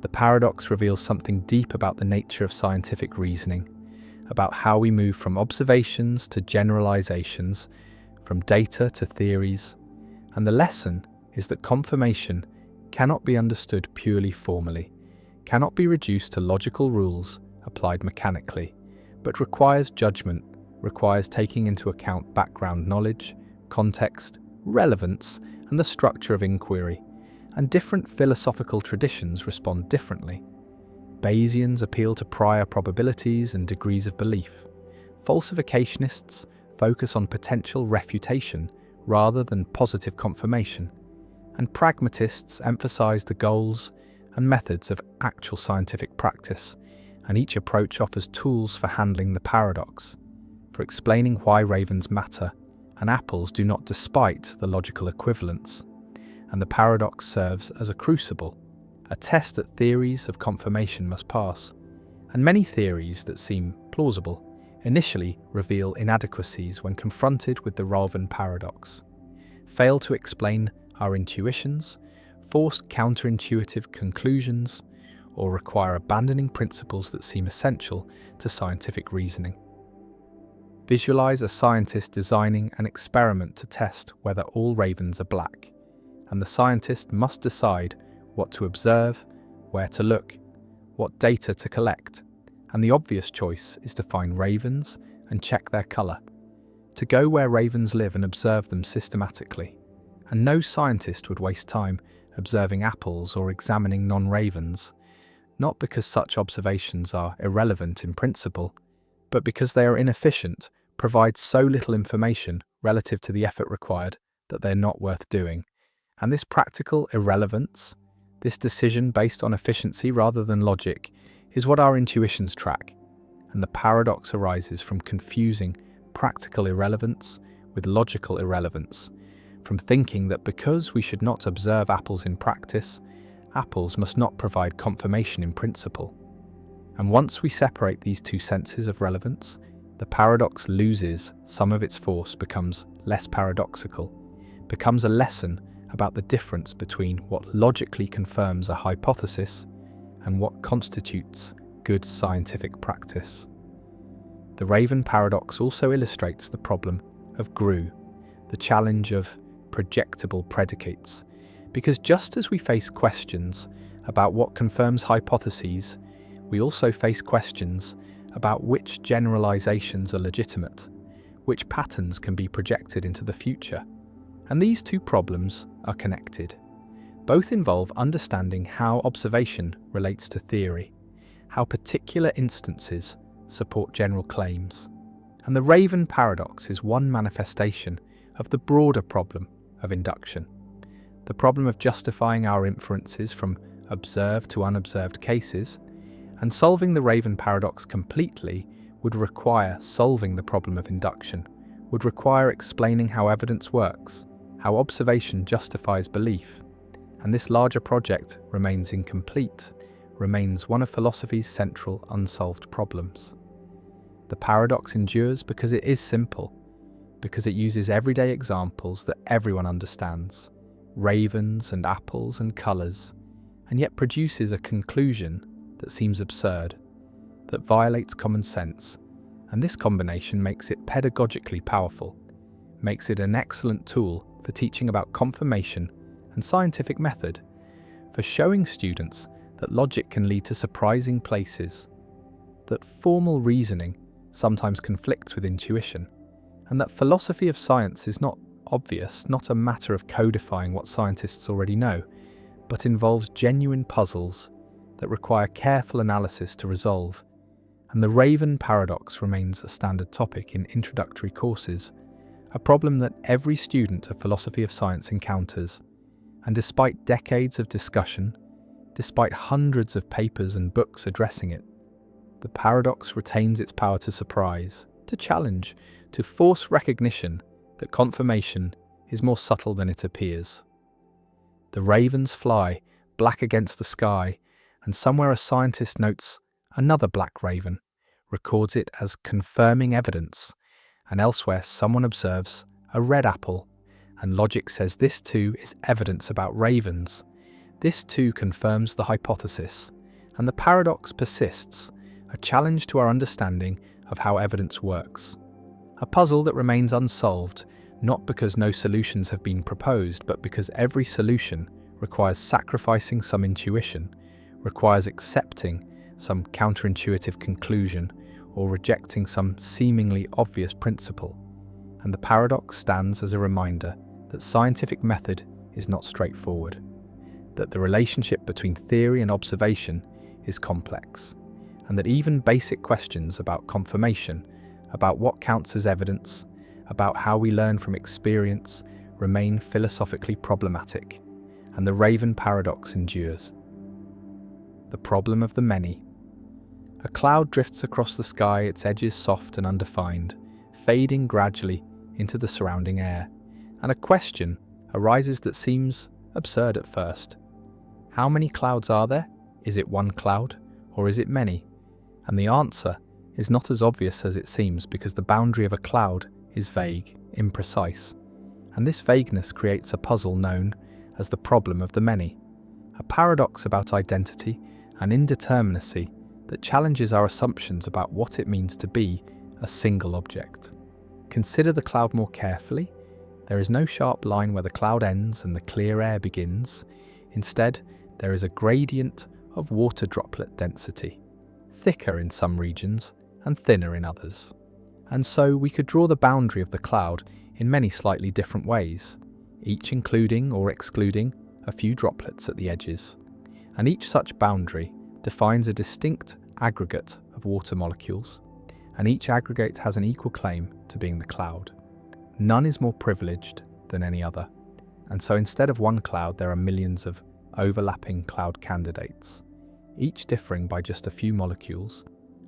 The paradox reveals something deep about the nature of scientific reasoning, about how we move from observations to generalizations, from data to theories, and the lesson is that confirmation cannot be understood purely formally, cannot be reduced to logical rules applied mechanically, but requires judgment, requires taking into account background knowledge, context, relevance, and the structure of inquiry, and different philosophical traditions respond differently. Bayesians appeal to prior probabilities and degrees of belief. Falsificationists focus on potential refutation rather than positive confirmation, and pragmatists emphasize the goals and methods of actual scientific practice, and each approach offers tools for handling the paradox, for explaining why ravens matter and apples do not despite the logical equivalence. And the paradox serves as a crucible, a test that theories of confirmation must pass. And many theories that seem plausible initially reveal inadequacies when confronted with the Raven paradox, fail to explain our intuitions, force counterintuitive conclusions, or require abandoning principles that seem essential to scientific reasoning. Visualize a scientist designing an experiment to test whether all ravens are black, and the scientist must decide what to observe, where to look, what data to collect, and the obvious choice is to find ravens and check their colour, to go where ravens live and observe them systematically. And no scientist would waste time observing apples or examining non-ravens, not because such observations are irrelevant in principle, but because they are inefficient, provide so little information relative to the effort required that they're not worth doing. And this practical irrelevance, this decision based on efficiency rather than logic, is what our intuitions track. And the paradox arises from confusing practical irrelevance with logical irrelevance, from thinking that because we should not observe apples in practice, apples must not provide confirmation in principle. And once we separate these two senses of relevance, the paradox loses some of its force, becomes less paradoxical, becomes a lesson about the difference between what logically confirms a hypothesis and what constitutes good scientific practice. The Raven paradox also illustrates the problem of GRU, the challenge of projectable predicates, because just as we face questions about what confirms hypotheses, we also face questions about which generalizations are legitimate, which patterns can be projected into the future. And these two problems are connected. Both involve understanding how observation relates to theory, how particular instances support general claims. And the Raven paradox is one manifestation of the broader problem of induction, the problem of justifying our inferences from observed to unobserved cases. And solving the Raven paradox completely would require solving the problem of induction, would require explaining how evidence works, how observation justifies belief. And this larger project remains incomplete, remains one of philosophy's central unsolved problems. The paradox endures because it is simple, because it uses everyday examples that everyone understands, ravens and apples and colours, and yet produces a conclusion that seems absurd, that violates common sense, and this combination makes it pedagogically powerful, makes it an excellent tool for teaching about confirmation and scientific method, for showing students that logic can lead to surprising places, that formal reasoning sometimes conflicts with intuition, and that philosophy of science is not obvious, not a matter of codifying what scientists already know, but involves genuine puzzles that require careful analysis to resolve. And the Raven paradox remains a standard topic in introductory courses, a problem that every student of philosophy of science encounters. And despite decades of discussion, despite hundreds of papers and books addressing it, the paradox retains its power to surprise, to challenge, to force recognition that confirmation is more subtle than it appears. The ravens fly, black against the sky, and somewhere a scientist notes another black raven, records it as confirming evidence, and elsewhere someone observes a red apple, and logic says this too is evidence about ravens. This too confirms the hypothesis, and the paradox persists, a challenge to our understanding of how evidence works. A puzzle that remains unsolved, not because no solutions have been proposed, but because every solution requires sacrificing some intuition, requires accepting some counterintuitive conclusion, or rejecting some seemingly obvious principle, and the paradox stands as a reminder that scientific method is not straightforward, that the relationship between theory and observation is complex, and that even basic questions about confirmation, about what counts as evidence, about how we learn from experience, remain philosophically problematic, and the Raven paradox endures. The problem of the many. A cloud drifts across the sky, its edges soft and undefined, fading gradually into the surrounding air, and a question arises that seems absurd at first. How many clouds are there? Is it one cloud, or is it many? And the answer is not as obvious as it seems, because the boundary of a cloud is vague, imprecise, and this vagueness creates a puzzle known as the problem of the many, a paradox about identity and indeterminacy that challenges our assumptions about what it means to be a single object. Consider the cloud more carefully. There is no sharp line where the cloud ends and the clear air begins. Instead, there is a gradient of water droplet density, thicker in some regions and thinner in others. And so we could draw the boundary of the cloud in many slightly different ways, each including or excluding a few droplets at the edges. And each such boundary defines a distinct aggregate of water molecules, and each aggregate has an equal claim to being the cloud. None is more privileged than any other, and so instead of one cloud there are millions of overlapping cloud candidates, each differing by just a few molecules,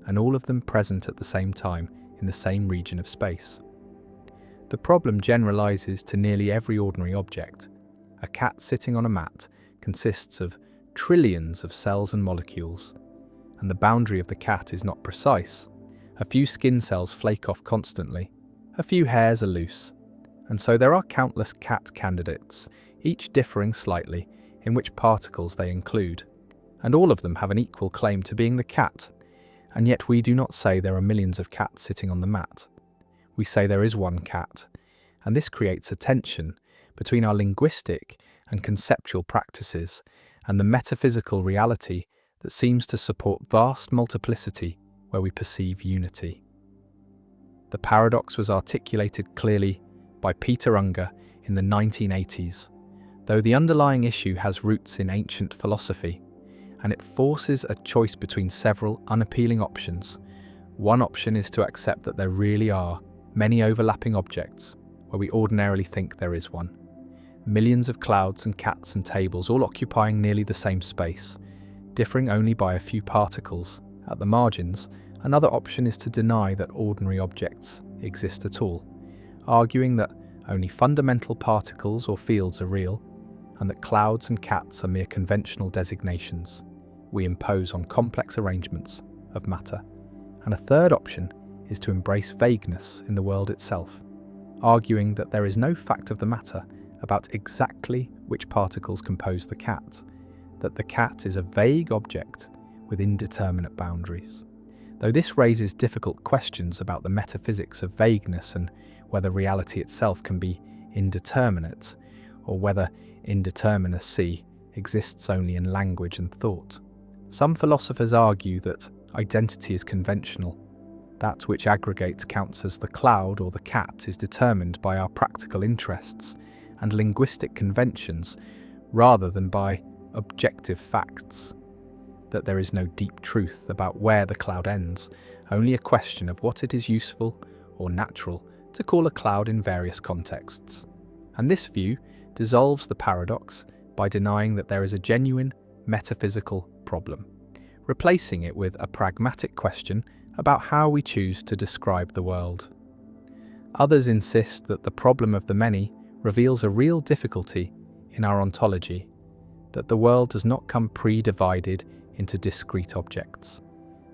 and all of them present at the same time in the same region of space. The problem generalizes to nearly every ordinary object. A cat sitting on a mat consists of trillions of cells and molecules, and the boundary of the cat is not precise. A few skin cells flake off constantly, a few hairs are loose, and so there are countless cat candidates, each differing slightly in which particles they include, and all of them have an equal claim to being the cat. And yet we do not say there are millions of cats sitting on the mat. We say there is one cat, and this creates a tension between our linguistic and conceptual practices and the metaphysical reality that seems to support vast multiplicity where we perceive unity. The paradox was articulated clearly by Peter Unger in the 1980s, though the underlying issue has roots in ancient philosophy, and it forces a choice between several unappealing options. One option is to accept that there really are many overlapping objects where we ordinarily think there is one. Millions of clouds and cats and tables all occupying nearly the same space, differing only by a few particles at the margins. Another option is to deny that ordinary objects exist at all, arguing that only fundamental particles or fields are real, and that clouds and cats are mere conventional designations we impose on complex arrangements of matter. And a third option is to embrace vagueness in the world itself, arguing that there is no fact of the matter about exactly which particles compose the cat, that the cat is a vague object with indeterminate boundaries. Though this raises difficult questions about the metaphysics of vagueness and whether reality itself can be indeterminate, or whether indeterminacy exists only in language and thought. Some philosophers argue that identity is conventional. That which aggregates counts as the cloud or the cat is determined by our practical interests and linguistic conventions rather than by objective facts. That there is no deep truth about where the cloud ends, only a question of what it is useful or natural to call a cloud in various contexts. And this view dissolves the paradox by denying that there is a genuine metaphysical problem, replacing it with a pragmatic question about how we choose to describe the world. Others insist that the problem of the many reveals a real difficulty in our ontology, that the world does not come pre-divided into discrete objects,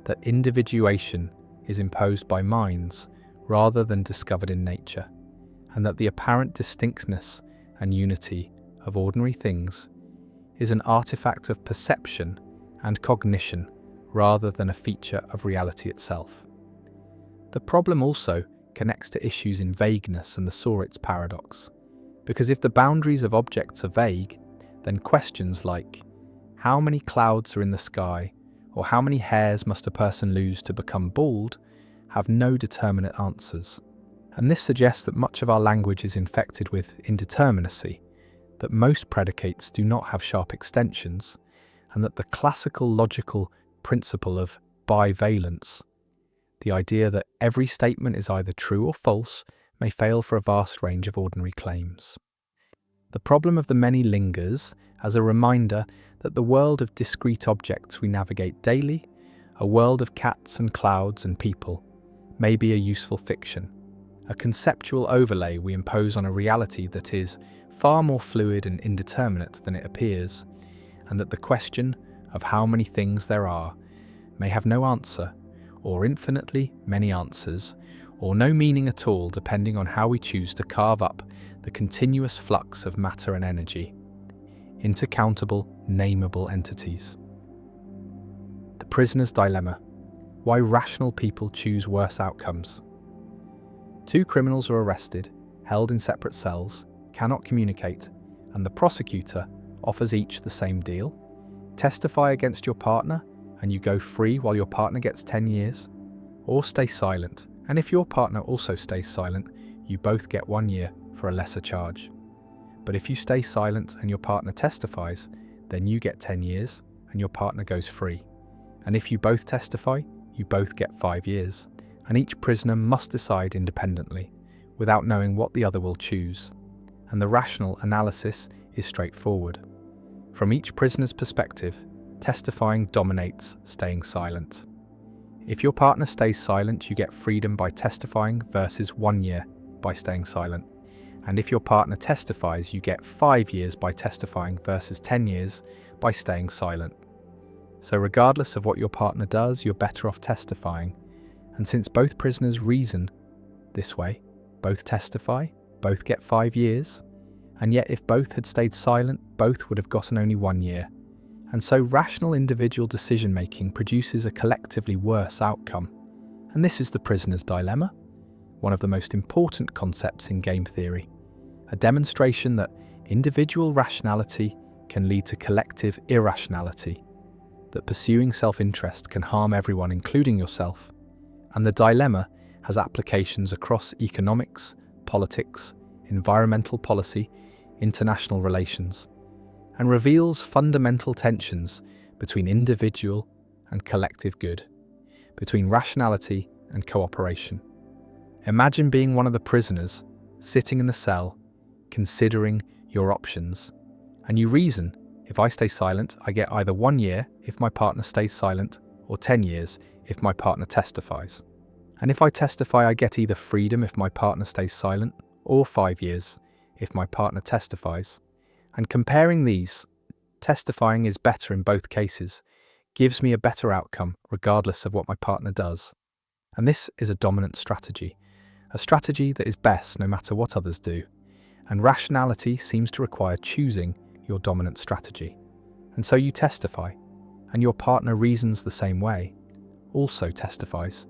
that individuation is imposed by minds rather than discovered in nature, and that the apparent distinctness and unity of ordinary things is an artifact of perception and cognition rather than a feature of reality itself. The problem also connects to issues in vagueness and the Sauritz paradox, because if the boundaries of objects are vague, then questions like how many clouds are in the sky or how many hairs must a person lose to become bald have no determinate answers. And this suggests that much of our language is infected with indeterminacy, that most predicates do not have sharp extensions, and that the classical logical principle of bivalence, the idea that every statement is either true or false, may fail for a vast range of ordinary claims. The problem of the many lingers as a reminder that the world of discrete objects we navigate daily, a world of cats and clouds and people, may be a useful fiction, a conceptual overlay we impose on a reality that is far more fluid and indeterminate than it appears, and that the question of how many things there are may have no answer, or infinitely many answers, or no meaning at all depending on how we choose to carve up the continuous flux of matter and energy into countable, nameable entities. The prisoner's dilemma: why rational people choose worse outcomes. Two criminals are arrested, held in separate cells, cannot communicate, and the prosecutor offers each the same deal: testify against your partner and you go free while your partner gets 10 years, or stay silent, and if your partner also stays silent, you both get 1 year for a lesser charge. But if you stay silent and your partner testifies, then you get 10 years and your partner goes free. And if you both testify, you both get 5 years. And each prisoner must decide independently, without knowing what the other will choose. And the rational analysis is straightforward. From each prisoner's perspective, testifying dominates staying silent. If your partner stays silent, you get freedom by testifying versus 1 year by staying silent. And if your partner testifies, you get 5 years by testifying versus 10 years by staying silent. So regardless of what your partner does, you're better off testifying. And since both prisoners reason this way, both testify, both get 5 years, and yet if both had stayed silent, both would have gotten only 1 year. And so rational individual decision-making produces a collectively worse outcome. And this is the prisoner's dilemma, one of the most important concepts in game theory, a demonstration that individual rationality can lead to collective irrationality, that pursuing self-interest can harm everyone, including yourself, and the dilemma has applications across economics, politics, environmental policy, international relations, and reveals fundamental tensions between individual and collective good, between rationality and cooperation. Imagine being one of the prisoners, sitting in the cell, considering your options, and you reason: if I stay silent, I get either 1 year if my partner stays silent, or 10 years if my partner testifies. And if I testify, I get either freedom if my partner stays silent, or 5 years if my partner testifies. And comparing these, testifying is better in both cases, gives me a better outcome regardless of what my partner does. And this is a dominant strategy, a strategy that is best no matter what others do. And rationality seems to require choosing your dominant strategy. And so you testify, and your partner reasons the same way, also testifies,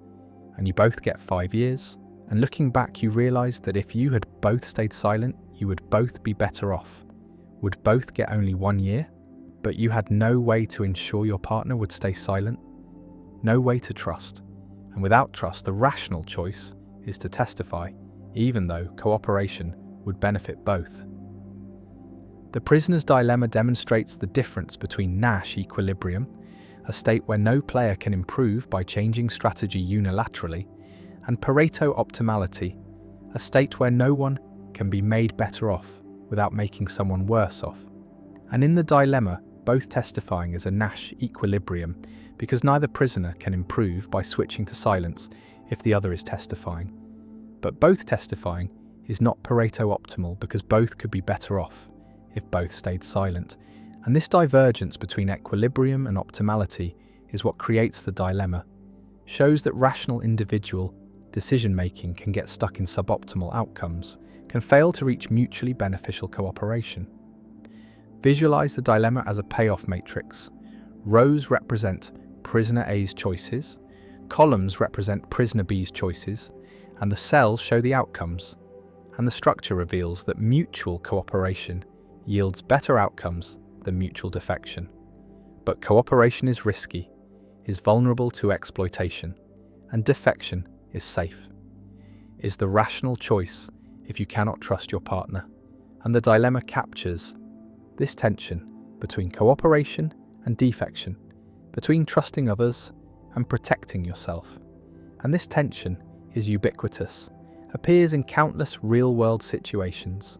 and you both get 5 years. And looking back, you realize that if you had both stayed silent, you would both be better off, would both get only 1 year, but you had no way to ensure your partner would stay silent, no way to trust. And without trust, the rational choice is to testify, even though cooperation would benefit both. The prisoner's dilemma demonstrates the difference between Nash equilibrium, a state where no player can improve by changing strategy unilaterally, and Pareto optimality, a state where no one can be made better off without making someone worse off. And in the dilemma, both testifying is a Nash equilibrium because neither prisoner can improve by switching to silence if the other is testifying. But both testifying is not Pareto optimal because both could be better off if both stayed silent. And this divergence between equilibrium and optimality is what creates the dilemma, shows that rational individual decision-making can get stuck in suboptimal outcomes, can fail to reach mutually beneficial cooperation. Visualize the dilemma as a payoff matrix. Rows represent prisoner A's choices, columns represent prisoner B's choices, and the cells show the outcomes. And the structure reveals that mutual cooperation yields better outcomes than mutual defection. But cooperation is risky, is vulnerable to exploitation, and defection is safe, is the rational choice if you cannot trust your partner. And the dilemma captures this tension between cooperation and defection, between trusting others and protecting yourself. And this tension is ubiquitous, appears in countless real-world situations,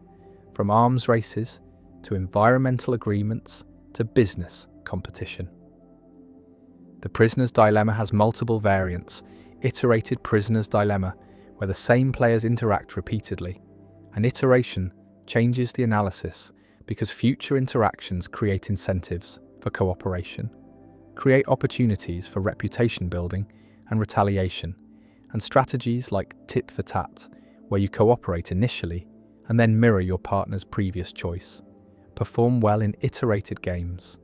from arms races to environmental agreements to business competition. The prisoner's dilemma has multiple variants. Iterated prisoner's dilemma, where the same players interact repeatedly. An iteration changes the analysis because future interactions create incentives for cooperation, create opportunities for reputation building and retaliation, and strategies like tit for tat, where you cooperate initially and then mirror your partner's previous choice, perform well in iterated games,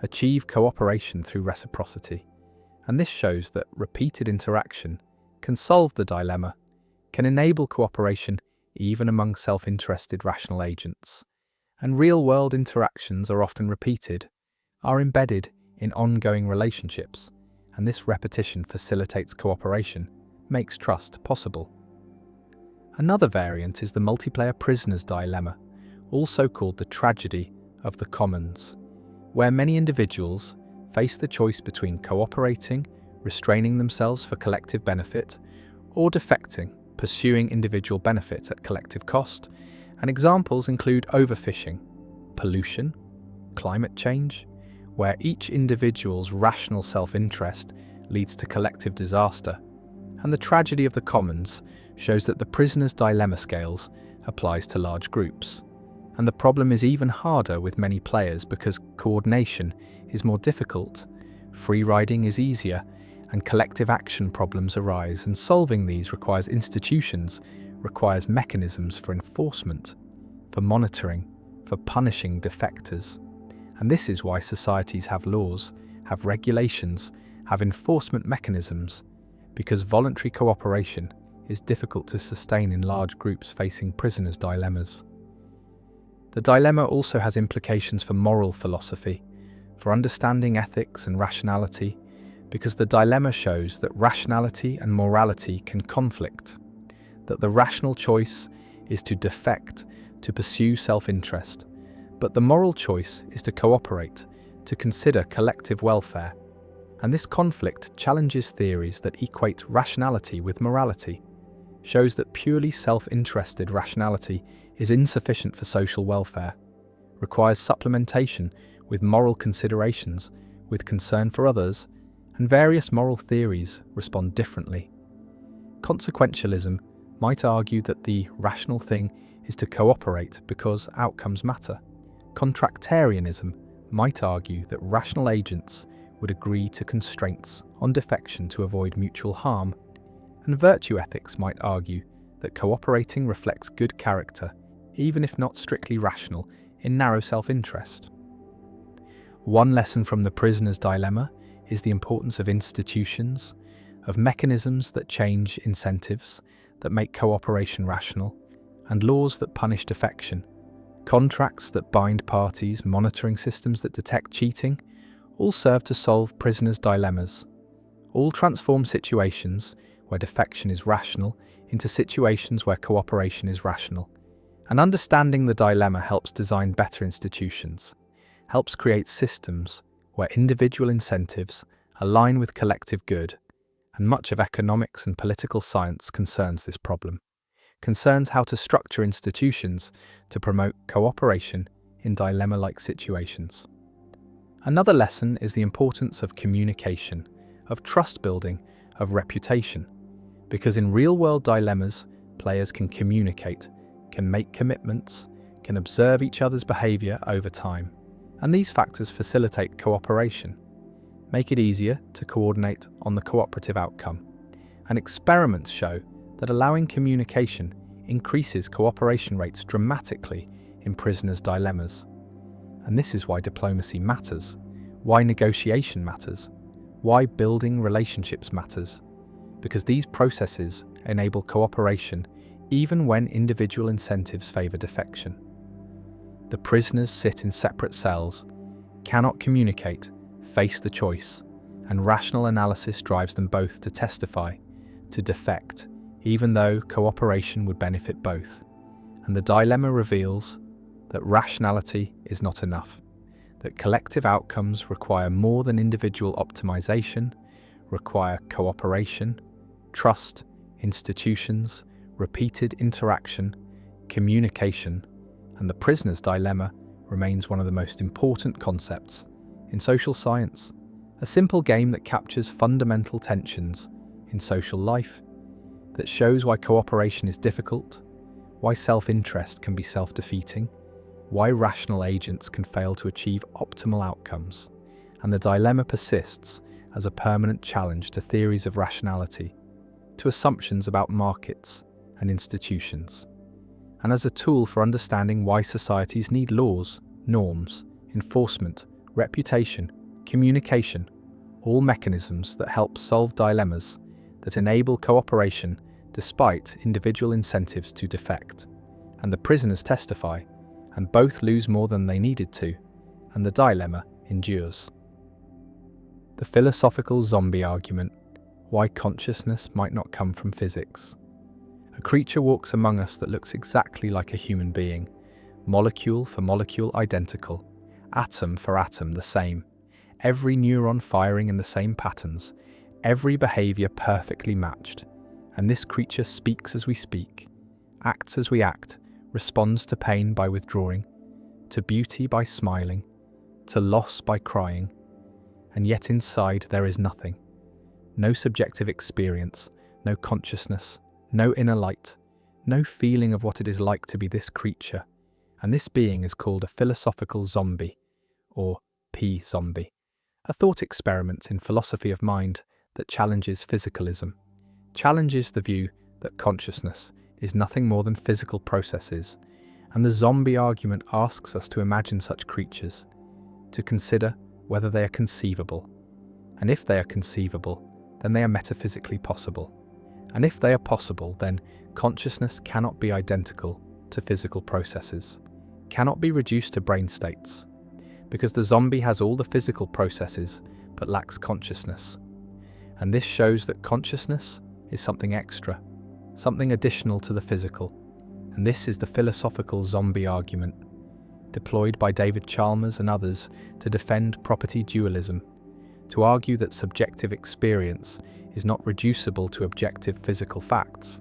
achieve cooperation through reciprocity. And this shows that repeated interaction can solve the dilemma, can enable cooperation even among self-interested rational agents. And real-world interactions are often repeated, are embedded in ongoing relationships, and this repetition facilitates cooperation, makes trust possible. Another variant is the multiplayer prisoner's dilemma, also called the tragedy of the commons, where many individuals face the choice between cooperating, restraining themselves for collective benefit, or defecting, pursuing individual benefit at collective cost. And examples include overfishing, pollution, climate change, where each individual's rational self-interest leads to collective disaster. And the tragedy of the commons shows that the prisoner's dilemma scales applies to large groups. And the problem is even harder with many players because coordination is more difficult, free riding is easier, and collective action problems arise, and solving these requires institutions, requires mechanisms for enforcement, for monitoring, for punishing defectors. And this is why societies have laws, have regulations, have enforcement mechanisms, because voluntary cooperation is difficult to sustain in large groups facing prisoners' dilemmas. The dilemma also has implications for moral philosophy, for understanding ethics and rationality, because the dilemma shows that rationality and morality can conflict, that the rational choice is to defect, to pursue self-interest, but the moral choice is to cooperate, to consider collective welfare. And this conflict challenges theories that equate rationality with morality, shows that purely self-interested rationality is insufficient for social welfare, requires supplementation with moral considerations, with concern for others, and various moral theories respond differently. Consequentialism might argue that the rational thing is to cooperate because outcomes matter. Contractarianism might argue that rational agents would agree to constraints on defection to avoid mutual harm. And virtue ethics might argue that cooperating reflects good character, even if not strictly rational, in narrow self-interest. One lesson from the prisoner's dilemma is the importance of institutions, of mechanisms that change incentives, that make cooperation rational, and laws that punish defection, contracts that bind parties, monitoring systems that detect cheating, all serve to solve prisoners' dilemmas. All transform situations where defection is rational into situations where cooperation is rational. And understanding the dilemma helps design better institutions, helps create systems where individual incentives align with collective good, and much of economics and political science concerns this problem, concerns how to structure institutions to promote cooperation in dilemma-like situations. Another lesson is the importance of communication, of trust building, of reputation, because in real-world dilemmas, players can communicate, can make commitments, can observe each other's behavior over time. And these factors facilitate cooperation, make it easier to coordinate on the cooperative outcome. And experiments show that allowing communication increases cooperation rates dramatically in prisoners' dilemmas. And this is why diplomacy matters, why negotiation matters, why building relationships matters, because these processes enable cooperation even when individual incentives favor defection. The prisoners sit in separate cells, cannot communicate, face the choice, and rational analysis drives them both to testify, to defect, even though cooperation would benefit both. And the dilemma reveals that rationality is not enough, that collective outcomes require more than individual optimization, require cooperation, trust, institutions, repeated interaction, communication, and the prisoner's dilemma remains one of the most important concepts in social science, a simple game that captures fundamental tensions in social life, that shows why cooperation is difficult, why self-interest can be self-defeating, why rational agents can fail to achieve optimal outcomes, and the dilemma persists as a permanent challenge to theories of rationality, to assumptions about markets and institutions, and as a tool for understanding why societies need laws, norms, enforcement, reputation, communication, all mechanisms that help solve dilemmas, that enable cooperation despite individual incentives to defect. And the prisoners testify, and both lose more than they needed to, and the dilemma endures. The philosophical zombie argument, why consciousness might not come from physics. A creature walks among us that looks exactly like a human being, molecule for molecule identical, atom for atom the same, every neuron firing in the same patterns, every behavior perfectly matched. And this creature speaks as we speak, acts as we act, responds to pain by withdrawing, to beauty by smiling, to loss by crying, and yet inside there is nothing. No subjective experience, no consciousness, no inner light, no feeling of what it is like to be this creature, and this being is called a philosophical zombie, or P-zombie, a thought experiment in philosophy of mind that challenges physicalism, challenges the view that consciousness is nothing more than physical processes, and the zombie argument asks us to imagine such creatures, to consider whether they are conceivable, and if they are conceivable, then they are metaphysically possible. And if they are possible, then consciousness cannot be identical to physical processes, cannot be reduced to brain states, because the zombie has all the physical processes but lacks consciousness. And this shows that consciousness is something extra, something additional to the physical. And this is the philosophical zombie argument, deployed by David Chalmers and others to defend property dualism, to argue that subjective experience is not reducible to objective physical facts,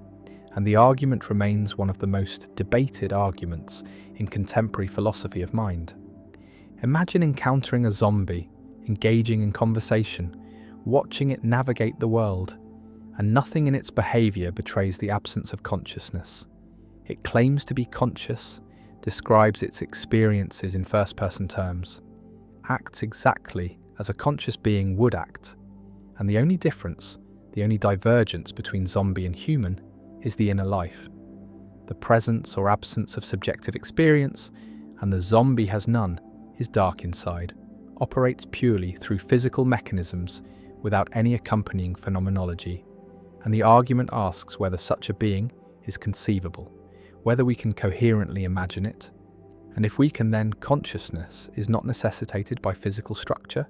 and the argument remains one of the most debated arguments in contemporary philosophy of mind. Imagine encountering a zombie, engaging in conversation, watching it navigate the world, and nothing in its behavior betrays the absence of consciousness. It claims to be conscious, describes its experiences in first-person terms, acts exactly as a conscious being would act, and the only difference, the only divergence between zombie and human is the inner life, the presence or absence of subjective experience, and the zombie has none, is dark inside, operates purely through physical mechanisms without any accompanying phenomenology, and the argument asks whether such a being is conceivable, whether we can coherently imagine it, and if we can, then consciousness is not necessitated by physical structure,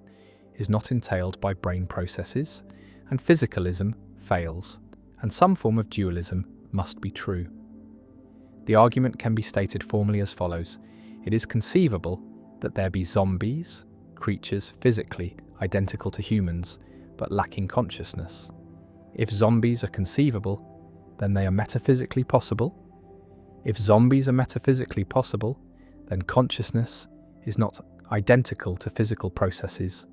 is not entailed by brain processes, and physicalism fails, and some form of dualism must be true. The argument can be stated formally as follows: it is conceivable that there be zombies, creatures physically identical to humans, but lacking consciousness. If zombies are conceivable, then they are metaphysically possible. If zombies are metaphysically possible, then consciousness is not identical to physical processes.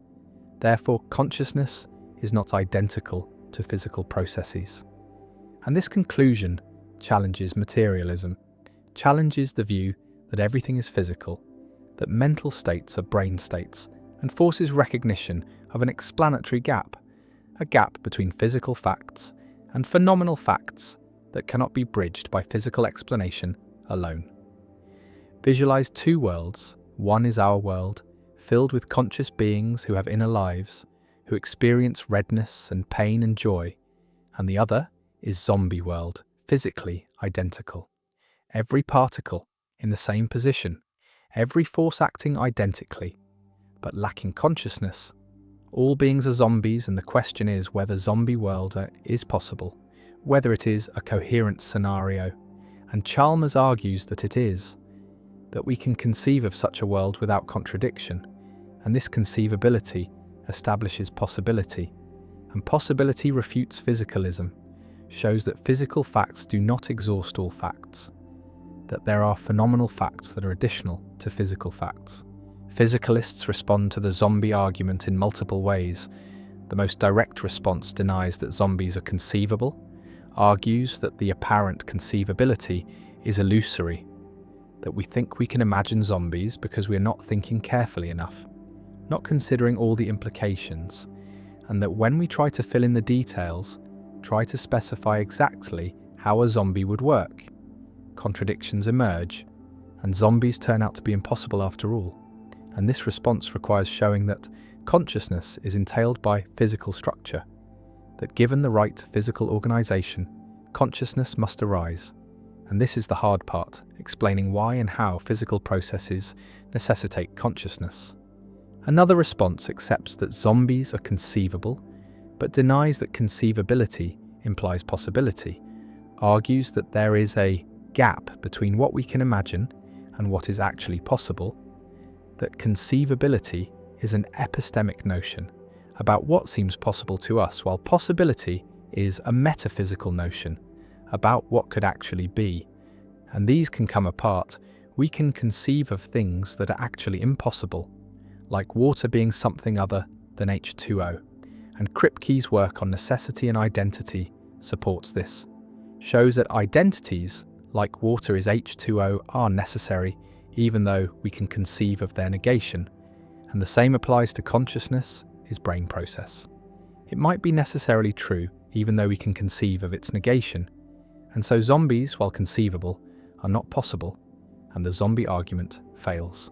Therefore, consciousness is not identical to physical processes. And this conclusion challenges materialism, challenges the view that everything is physical, that mental states are brain states, and forces recognition of an explanatory gap, a gap between physical facts and phenomenal facts that cannot be bridged by physical explanation alone. Visualize two worlds. One is our world, filled with conscious beings who have inner lives, who experience redness and pain and joy, and the other is zombie world, physically identical. Every particle in the same position, every force acting identically, but lacking consciousness. All beings are zombies, and the question is whether zombie world is possible, whether it is a coherent scenario, and Chalmers argues that it is, that we can conceive of such a world without contradiction, and this conceivability establishes possibility, and possibility refutes physicalism, shows that physical facts do not exhaust all facts, that there are phenomenal facts that are additional to physical facts. Physicalists respond to the zombie argument in multiple ways. The most direct response denies that zombies are conceivable, argues that the apparent conceivability is illusory, that we think we can imagine zombies because we are not thinking carefully enough, not considering all the implications, and that when we try to fill in the details, try to specify exactly how a zombie would work, contradictions emerge, and zombies turn out to be impossible after all. And this response requires showing that consciousness is entailed by physical structure, that given the right physical organization, consciousness must arise. And this is the hard part, explaining why and how physical processes necessitate consciousness. Another response accepts that zombies are conceivable, but denies that conceivability implies possibility, argues that there is a gap between what we can imagine and what is actually possible, that conceivability is an epistemic notion about what seems possible to us, while possibility is a metaphysical notion about what could actually be. And these can come apart. We can conceive of things that are actually impossible, like water being something other than H2O. And Kripke's work on necessity and identity supports this, shows that identities, like water is H2O, are necessary, even though we can conceive of their negation. And the same applies to consciousness, his brain process. It might be necessarily true, even though we can conceive of its negation. And so zombies, while conceivable, are not possible, and the zombie argument fails.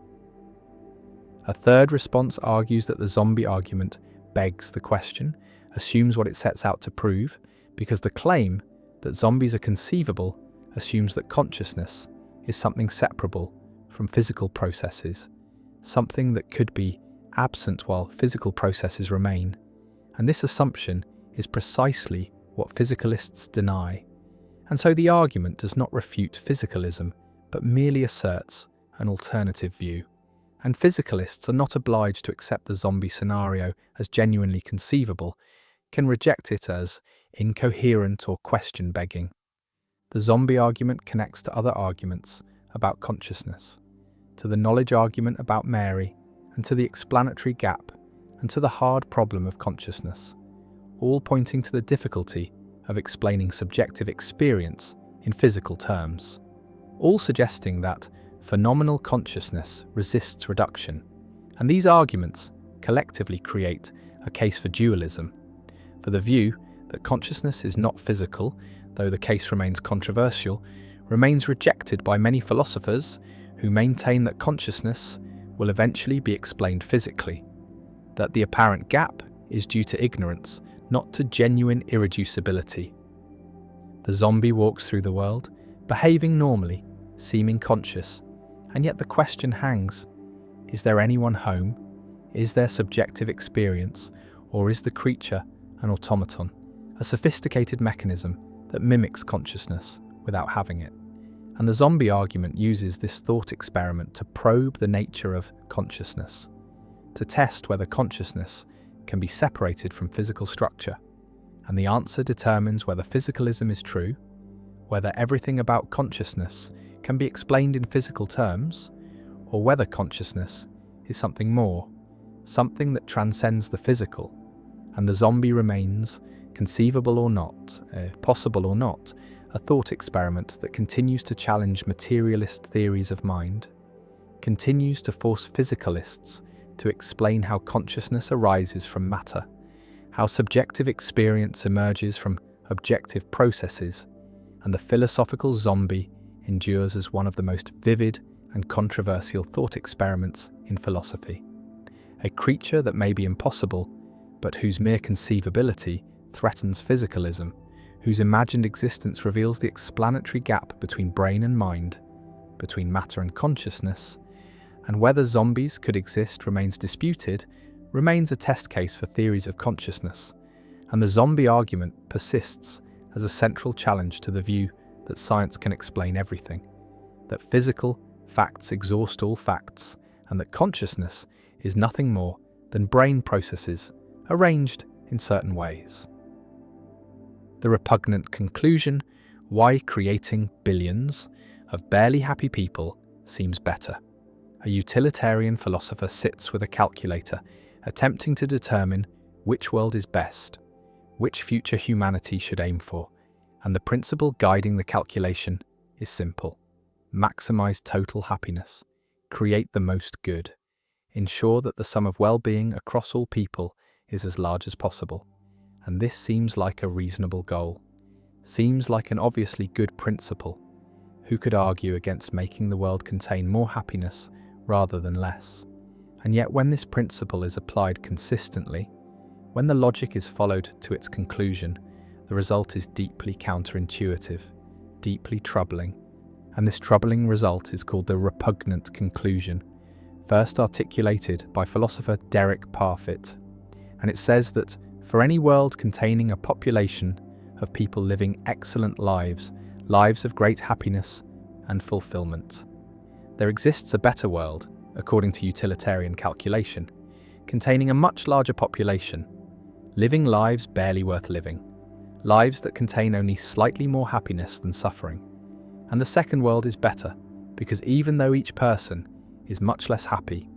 A third response argues that the zombie argument begs the question, assumes what it sets out to prove, because the claim that zombies are conceivable assumes that consciousness is something separable from physical processes, something that could be absent while physical processes remain. And this assumption is precisely what physicalists deny. And so the argument does not refute physicalism, but merely asserts an alternative view. And physicalists are not obliged to accept the zombie scenario as genuinely conceivable, can reject it as incoherent or question-begging. The zombie argument connects to other arguments about consciousness, to the knowledge argument about Mary, and to the explanatory gap, and to the hard problem of consciousness, all pointing to the difficulty of explaining subjective experience in physical terms, all suggesting that phenomenal consciousness resists reduction. And these arguments collectively create a case for dualism, for the view that consciousness is not physical, though the case remains controversial, remains rejected by many philosophers who maintain that consciousness will eventually be explained physically, that the apparent gap is due to ignorance, not to genuine irreducibility. The zombie walks through the world, behaving normally, seeming conscious, and yet the question hangs: is there anyone home? Is there subjective experience? Or is the creature an automaton, a sophisticated mechanism that mimics consciousness without having it? And the zombie argument uses this thought experiment to probe the nature of consciousness, to test whether consciousness can be separated from physical structure. And the answer determines whether physicalism is true, whether everything about consciousness can be explained in physical terms, or whether consciousness is something more, something that transcends the physical. And the zombie remains, conceivable or not, possible or not, a thought experiment that continues to challenge materialist theories of mind, continues to force physicalists to explain how consciousness arises from matter, how subjective experience emerges from objective processes, and the philosophical zombie endures as one of the most vivid and controversial thought experiments in philosophy. A creature that may be impossible, but whose mere conceivability threatens physicalism, whose imagined existence reveals the explanatory gap between brain and mind, between matter and consciousness, and whether zombies could exist remains disputed, remains a test case for theories of consciousness. And the zombie argument persists as a central challenge to the view that science can explain everything, that physical facts exhaust all facts, and that consciousness is nothing more than brain processes arranged in certain ways. The repugnant conclusion why creating billions of barely happy people seems better. A utilitarian philosopher sits with a calculator, attempting to determine which world is best, which future humanity should aim for, and the principle guiding the calculation is simple. Maximize total happiness, create the most good, ensure that the sum of well-being across all people is as large as possible. And this seems like a reasonable goal, seems like an obviously good principle. Who could argue against making the world contain more happiness rather than less? And yet when this principle is applied consistently, when the logic is followed to its conclusion, the result is deeply counterintuitive, deeply troubling. And this troubling result is called the repugnant conclusion, first articulated by philosopher Derek Parfit. And it says that for any world containing a population of people living excellent lives, lives of great happiness and fulfillment, there exists a better world, according to utilitarian calculation, containing a much larger population, living lives barely worth living, lives that contain only slightly more happiness than suffering. And the second world is better, because even though each person is much less happy,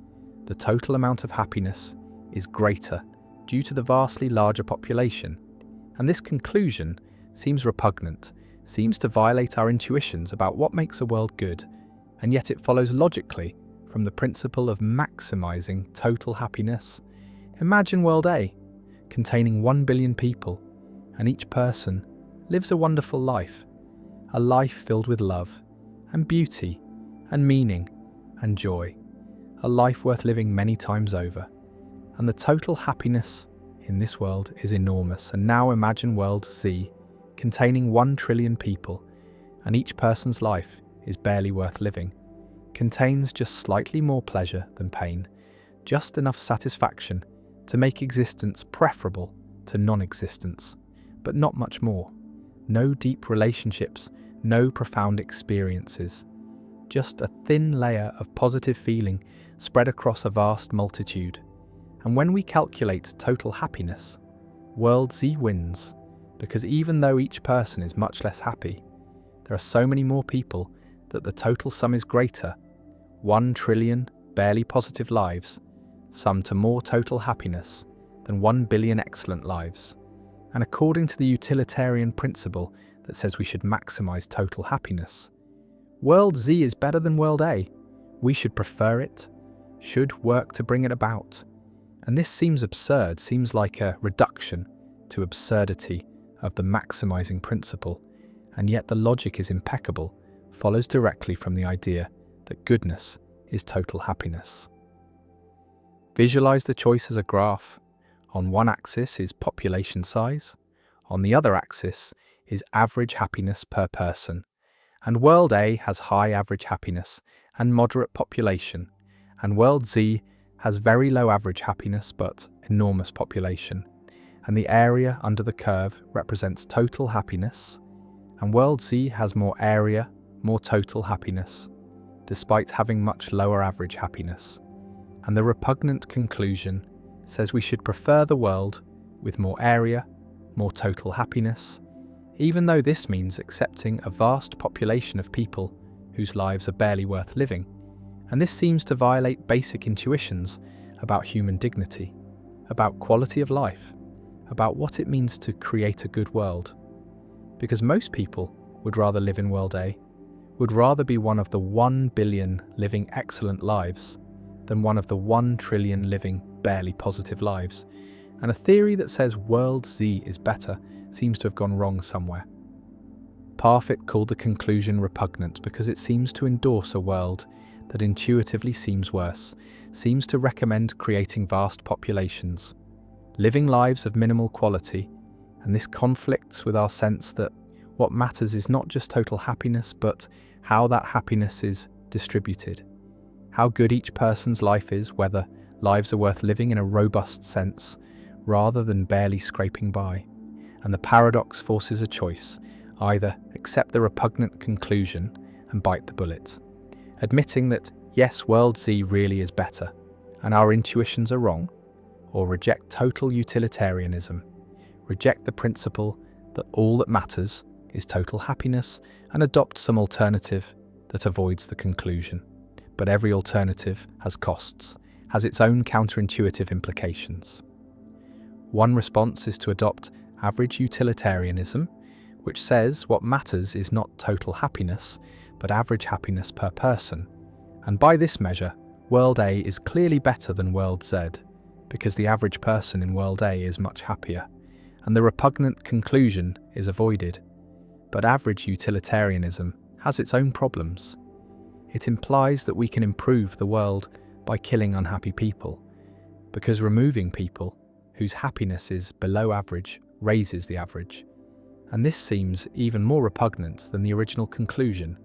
the total amount of happiness is greater due to the vastly larger population. And this conclusion seems repugnant, seems to violate our intuitions about what makes a world good, and yet it follows logically from the principle of maximizing total happiness. Imagine World A, containing 1 billion people, and each person lives a wonderful life, a life filled with love, and beauty, and meaning, and joy, a life worth living many times over. And the total happiness in this world is enormous. And now imagine World Z, containing 1 trillion people, and each person's life is barely worth living, contains just slightly more pleasure than pain, just enough satisfaction to make existence preferable to non-existence, but not much more. No deep relationships, no profound experiences, just a thin layer of positive feeling spread across a vast multitude. And when we calculate total happiness, World Z wins, because even though each person is much less happy, there are so many more people that the total sum is greater. 1 trillion barely positive lives sum to more total happiness than 1 billion excellent lives. And according to the utilitarian principle that says we should maximize total happiness, World Z is better than World A. We should prefer it, should work to bring it about. And this seems absurd, seems like a reduction to absurdity of the maximizing principle, and yet the logic is impeccable, follows directly from the idea that goodness is total happiness. Visualize the choice as a graph. On one axis is population size, on the other axis is average happiness per person, and World A has high average happiness and moderate population, and World Z has very low average happiness but enormous population, and the area under the curve represents total happiness, and World Z has more area, more total happiness, despite having much lower average happiness. And the repugnant conclusion says we should prefer the world with more area, more total happiness, even though this means accepting a vast population of people whose lives are barely worth living. And this seems to violate basic intuitions about human dignity, about quality of life, about what it means to create a good world. Because most people would rather live in World A, would rather be one of the 1 billion living excellent lives than one of the 1 trillion living barely positive lives. And a theory that says World Z is better seems to have gone wrong somewhere. Parfit called the conclusion repugnant because it seems to endorse a world that intuitively seems worse, seems to recommend creating vast populations, living lives of minimal quality, and this conflicts with our sense that what matters is not just total happiness, but how that happiness is distributed, how good each person's life is, whether lives are worth living in a robust sense, rather than barely scraping by. and the paradox forces a choice: either accept the repugnant conclusion and bite the bullet, admitting that yes, world Z really is better, and our intuitions are wrong, or reject total utilitarianism, reject the principle that all that matters is total happiness, and adopt some alternative that avoids the conclusion. But every alternative has costs, has its own counterintuitive implications. One response is to adopt average utilitarianism, which says what matters is not total happiness, but average happiness per person. And by this measure, World A is clearly better than World Z, because the average person in World A is much happier, and the repugnant conclusion is avoided. But average utilitarianism has its own problems. It implies that we can improve the world by killing unhappy people, because removing people whose happiness is below average raises the average. And this seems even more repugnant than the original conclusion.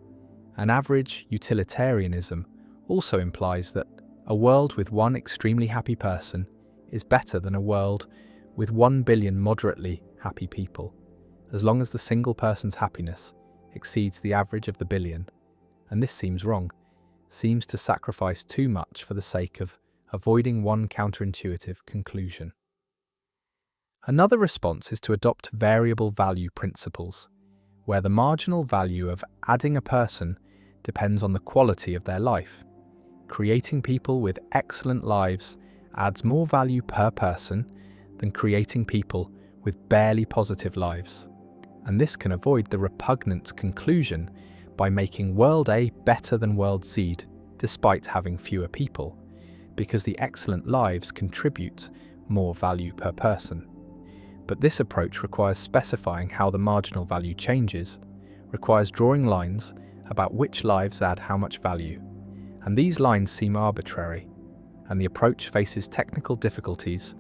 An average utilitarianism also implies that a world with one extremely happy person is better than a world with 1 billion moderately happy people, as long as the single person's happiness exceeds the average of the billion. And this seems wrong, seems to sacrifice too much for the sake of avoiding one counterintuitive conclusion. Another response is to adopt variable value principles, where the marginal value of adding a person depends on the quality of their life. Creating people with excellent lives adds more value per person than creating people with barely positive lives. And this can avoid the repugnant conclusion by making World A better than World Z, despite having fewer people, because the excellent lives contribute more value per person. But this approach requires specifying how the marginal value changes, requires drawing lines about which lives add how much value. And these lines seem arbitrary, and the approach faces technical difficulties,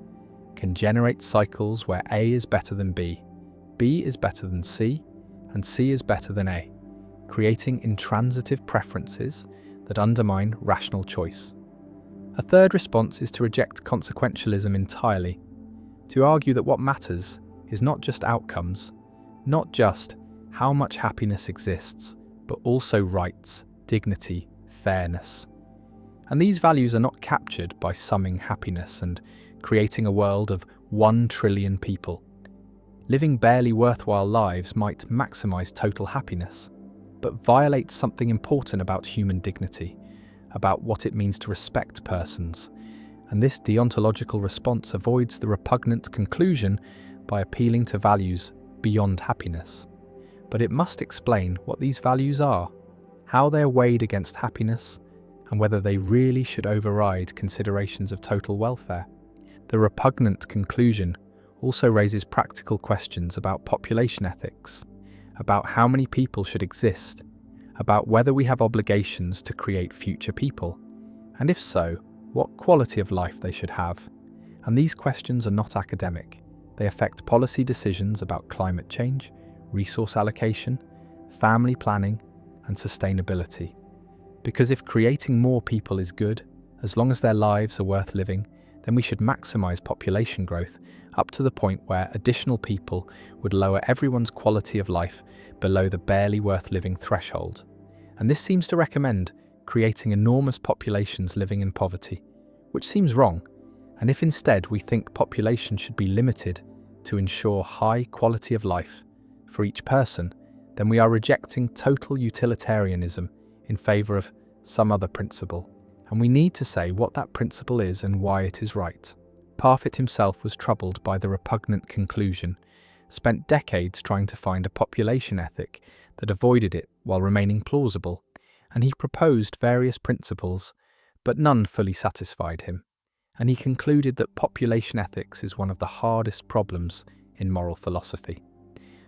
can generate cycles where A is better than B is better than C, and C is better than A, creating intransitive preferences that undermine rational choice. A third response is to reject consequentialism entirely, to argue that what matters is not just outcomes, not just how much happiness exists, but also rights, dignity, fairness. And these values are not captured by summing happiness and creating a world of 1 trillion people. Living barely worthwhile lives might maximize total happiness, but violates something important about human dignity, about what it means to respect persons. And this deontological response avoids the repugnant conclusion by appealing to values beyond happiness. But it must explain what these values are, how they are weighed against happiness, and whether they really should override considerations of total welfare. The repugnant conclusion also raises practical questions about population ethics, about how many people should exist, about whether we have obligations to create future people, and if so, what quality of life they should have. And these questions are not academic. They affect policy decisions about climate change, resource allocation, family planning, and sustainability. Because if creating more people is good, as long as their lives are worth living, then we should maximize population growth up to the point where additional people would lower everyone's quality of life below the barely worth living threshold. And this seems to recommend creating enormous populations living in poverty, which seems wrong. And if instead we think population should be limited to ensure high quality of life for each person, then we are rejecting total utilitarianism in favor of some other principle. And we need to say what that principle is and why it is right. Parfit himself was troubled by the repugnant conclusion, spent decades trying to find a population ethic that avoided it while remaining plausible, and he proposed various principles, but none fully satisfied him. And he concluded that population ethics is one of the hardest problems in moral philosophy,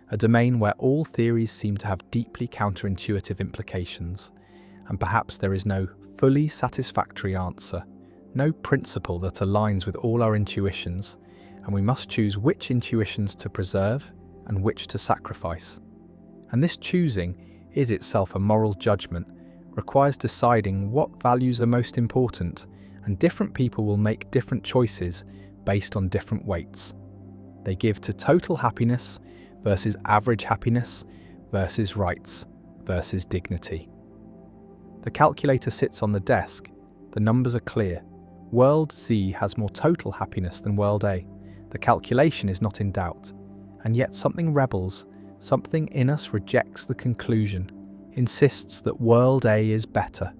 a domain where all theories seem to have deeply counterintuitive implications, and perhaps there is no fully satisfactory answer, no principle that aligns with all our intuitions, and we must choose which intuitions to preserve and which to sacrifice. And this choosing is itself a moral judgment, requires deciding what values are most important, and different people will make different choices based on different weights. They give to total happiness versus average happiness versus rights versus dignity. The calculator sits on the desk. The numbers are clear. World Z has more total happiness than World A. The calculation is not in doubt. And yet something rebels, something in us rejects the conclusion, insists that World A is better,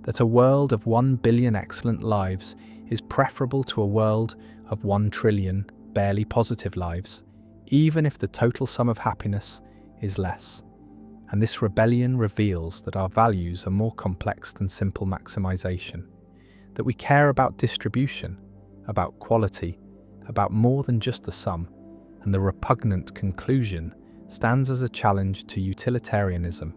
that a world of 1 billion excellent lives is preferable to a world of 1 trillion barely positive lives, even if the total sum of happiness is less. And this rebellion reveals that our values are more complex than simple maximization, that we care about distribution, about quality, about more than just the sum, and the repugnant conclusion stands as a challenge to utilitarianism,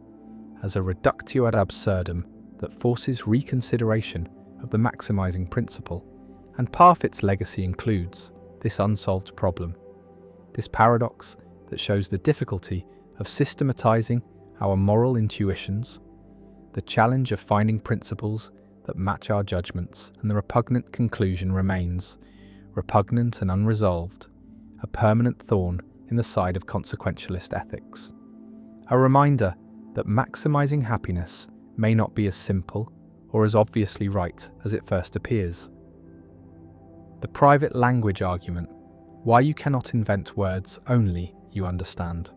as a reductio ad absurdum that forces reconsideration of the maximizing principle, and Parfit's legacy includes this unsolved problem, this paradox that shows the difficulty of systematizing our moral intuitions, the challenge of finding principles that match our judgments, and the repugnant conclusion remains, repugnant and unresolved, a permanent thorn in the side of consequentialist ethics. A reminder that maximizing happiness may not be as simple or as obviously right as it first appears. The private language argument, why you cannot invent words only you understand.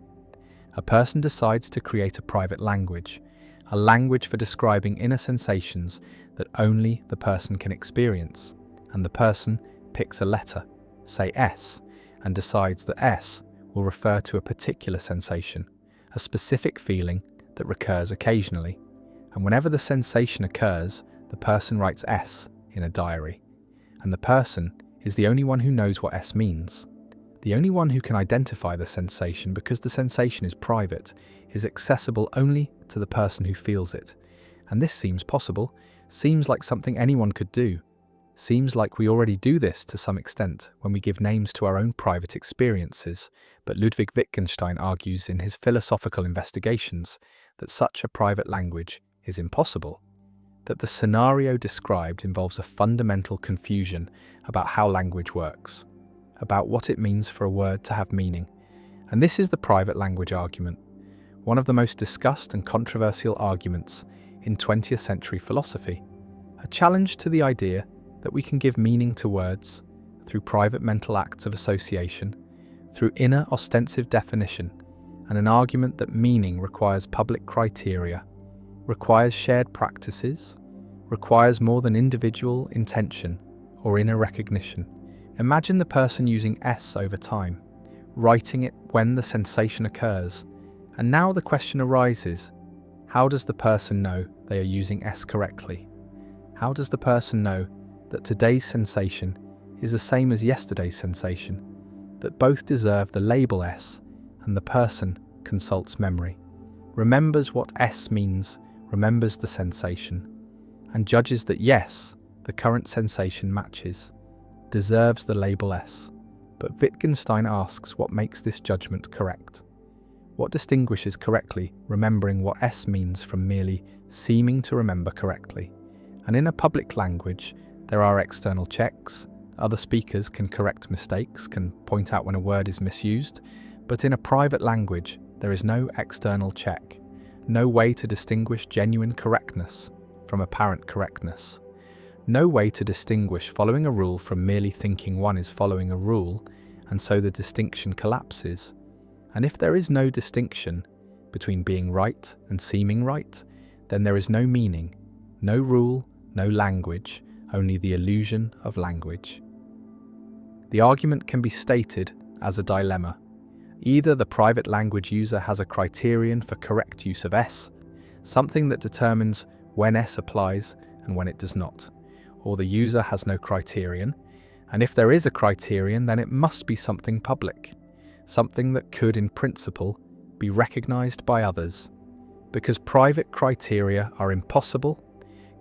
A person decides to create a private language, a language for describing inner sensations that only the person can experience, and the person picks a letter, say S, and decides that S will refer to a particular sensation, a specific feeling that recurs occasionally. And whenever the sensation occurs, the person writes S in a diary. And the person is the only one who knows what S means. The only one who can identify the sensation, because the sensation is private, is accessible only to the person who feels it. And this seems possible, seems like something anyone could do. Seems like we already do this to some extent when we give names to our own private experiences, but Ludwig Wittgenstein argues in his philosophical investigations that such a private language is impossible, that the scenario described involves a fundamental confusion about how language works, about what it means for a word to have meaning. And this is the private language argument, one of the most discussed and controversial arguments in 20th century philosophy, a challenge to the idea that we can give meaning to words through private mental acts of association, through inner ostensive definition, and an argument that meaning requires public criteria, requires shared practices, requires more than individual intention or inner recognition. Imagine the person using S over time, writing it when the sensation occurs, and now the question arises, how does the person know they are using S correctly? How does the person know that today's sensation is the same as yesterday's sensation, that both deserve the label S, and the person consults memory, remembers what S means, remembers the sensation, and judges that yes, the current sensation matches, deserves the label S. But Wittgenstein asks what makes this judgment correct. What distinguishes correctly remembering what S means from merely seeming to remember correctly? And in a public language, there are external checks. Other speakers can correct mistakes, can point out when a word is misused. But in a private language, there is no external check, no way to distinguish genuine correctness from apparent correctness, no way to distinguish following a rule from merely thinking one is following a rule, and so the distinction collapses. And if there is no distinction between being right and seeming right, then there is no meaning, no rule, no language, only the illusion of language. The argument can be stated as a dilemma. Either the private language user has a criterion for correct use of S, something that determines when S applies and when it does not, or the user has no criterion, and if there is a criterion, then it must be something public, something that could, in principle, be recognized by others, because private criteria are impossible,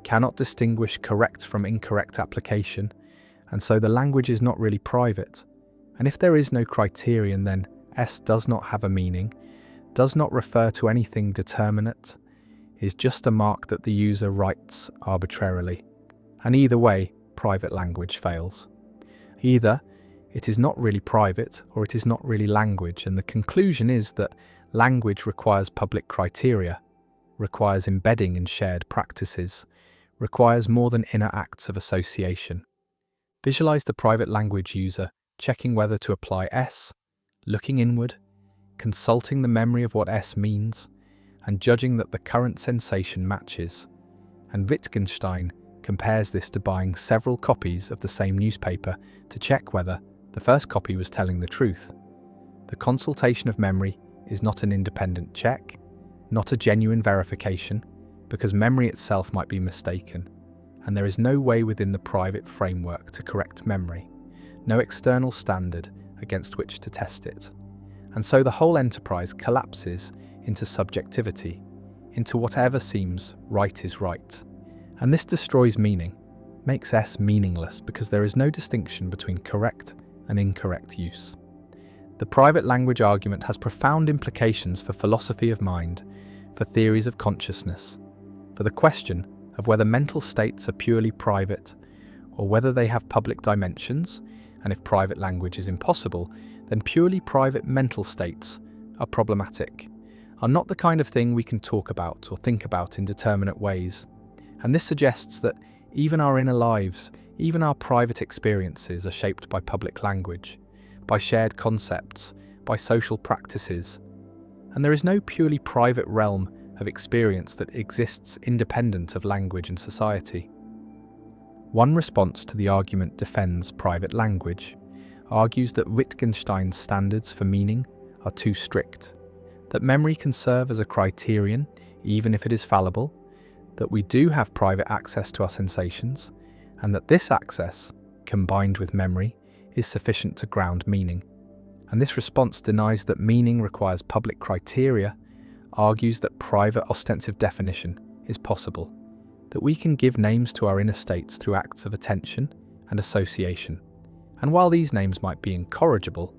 cannot distinguish correct from incorrect application, and so the language is not really private. And if there is no criterion, then S does not have a meaning, does not refer to anything determinate, is just a mark that the user writes arbitrarily. And either way, private language fails. Either It is not really private, or it is not really language, and the conclusion is that language requires public criteria, requires embedding in shared practices, requires more than inner acts of association. Visualize the private language user checking whether to apply S, looking inward, consulting the memory of what S means, and judging that the current sensation matches. And Wittgenstein compares this to buying several copies of the same newspaper to check whether the first copy was telling the truth. The consultation of memory is not an independent check, not a genuine verification, because memory itself might be mistaken, and there is no way within the private framework to correct memory, no external standard against which to test it. And so the whole enterprise collapses into subjectivity, into whatever seems right is right. And this destroys meaning, makes S meaningless, because there is no distinction between correct and incorrect use. The private language argument has profound implications for philosophy of mind, for theories of consciousness, for the question of whether mental states are purely private or whether they have public dimensions, and if private language is impossible, then purely private mental states are problematic, are not the kind of thing we can talk about or think about in determinate ways. And this suggests that even our inner lives, even our private experiences are shaped by public language, by shared concepts, by social practices. And there is no purely private realm of experience that exists independent of language and society. One response to the argument defends private language, argues that Wittgenstein's standards for meaning are too strict, that memory can serve as a criterion even if it is fallible, that we do have private access to our sensations, and that this access, combined with memory, is sufficient to ground meaning. And this response denies that meaning requires public criteria, argues that private ostensive definition is possible, that we can give names to our inner states through acts of attention and association. And while these names might be incorrigible,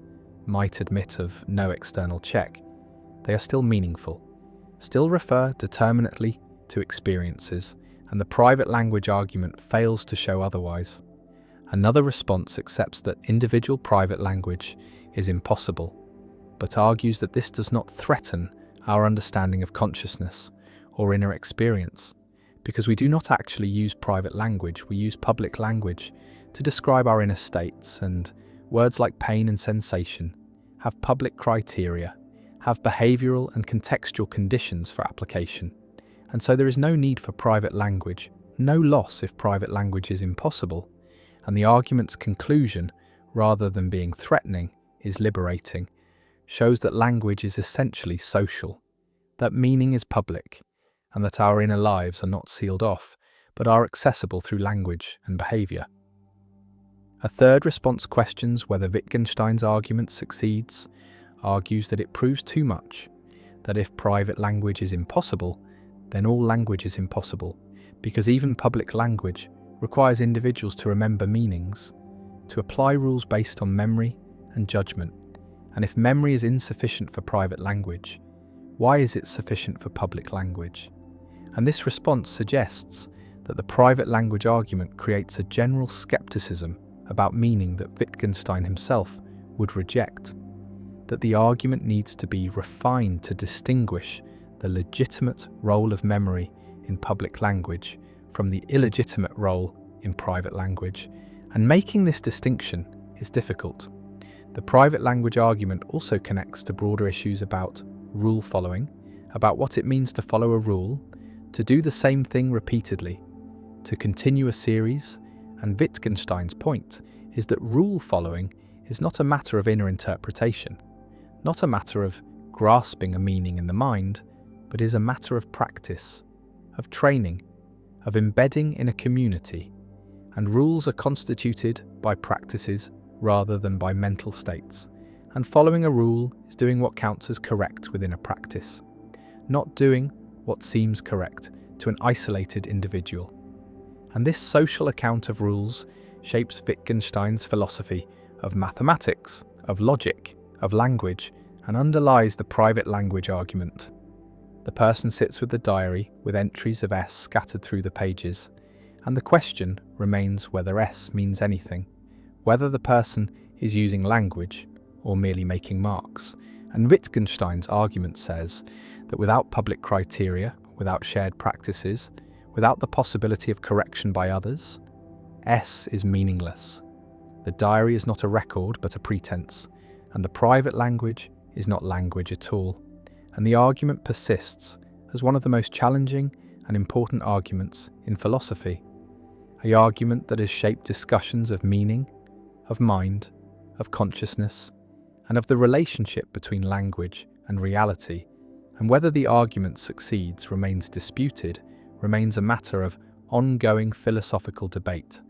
might admit of no external check, they are still meaningful, still refer determinately to experiences, and the private language argument fails to show otherwise. Another response accepts that individual private language is impossible, but argues that this does not threaten our understanding of consciousness or inner experience, because we do not actually use private language, we use public language to describe our inner states, and words like pain and sensation have public criteria, have behavioural and contextual conditions for application. And so there is no need for private language, no loss if private language is impossible, and the argument's conclusion, rather than being threatening, is liberating, shows that language is essentially social, that meaning is public, and that our inner lives are not sealed off, but are accessible through language and behaviour. A third response questions whether Wittgenstein's argument succeeds, argues that it proves too much, that if private language is impossible, then all language is impossible, because even public language requires individuals to remember meanings, to apply rules based on memory and judgment. And if memory is insufficient for private language, why is it sufficient for public language? And this response suggests that the private language argument creates a general skepticism about meaning that Wittgenstein himself would reject, that the argument needs to be refined to distinguish the legitimate role of memory in public language from the illegitimate role in private language, and making this distinction is difficult. The private language argument also connects to broader issues about rule following, about what it means to follow a rule, to do the same thing repeatedly, to continue a series, and Wittgenstein's point is that rule following is not a matter of inner interpretation, not a matter of grasping a meaning in the mind, but is a matter of practice, of training, of embedding in a community, and rules are constituted by practices rather than by mental states, and following a rule is doing what counts as correct within a practice, not doing what seems correct to an isolated individual. And this social account of rules shapes Wittgenstein's philosophy of mathematics, of logic, of language, and underlies the private language argument. The person sits with the diary with entries of S scattered through the pages, and the question remains whether S means anything, whether the person is using language or merely making marks. And Wittgenstein's argument says that without public criteria, without shared practices, without the possibility of correction by others, S is meaningless. The diary is not a record but a pretense, and the private language is not language at all. And the argument persists as one of the most challenging and important arguments in philosophy, an argument that has shaped discussions of meaning, of mind, of consciousness, and of the relationship between language and reality. And whether the argument succeeds remains disputed, remains a matter of ongoing philosophical debate,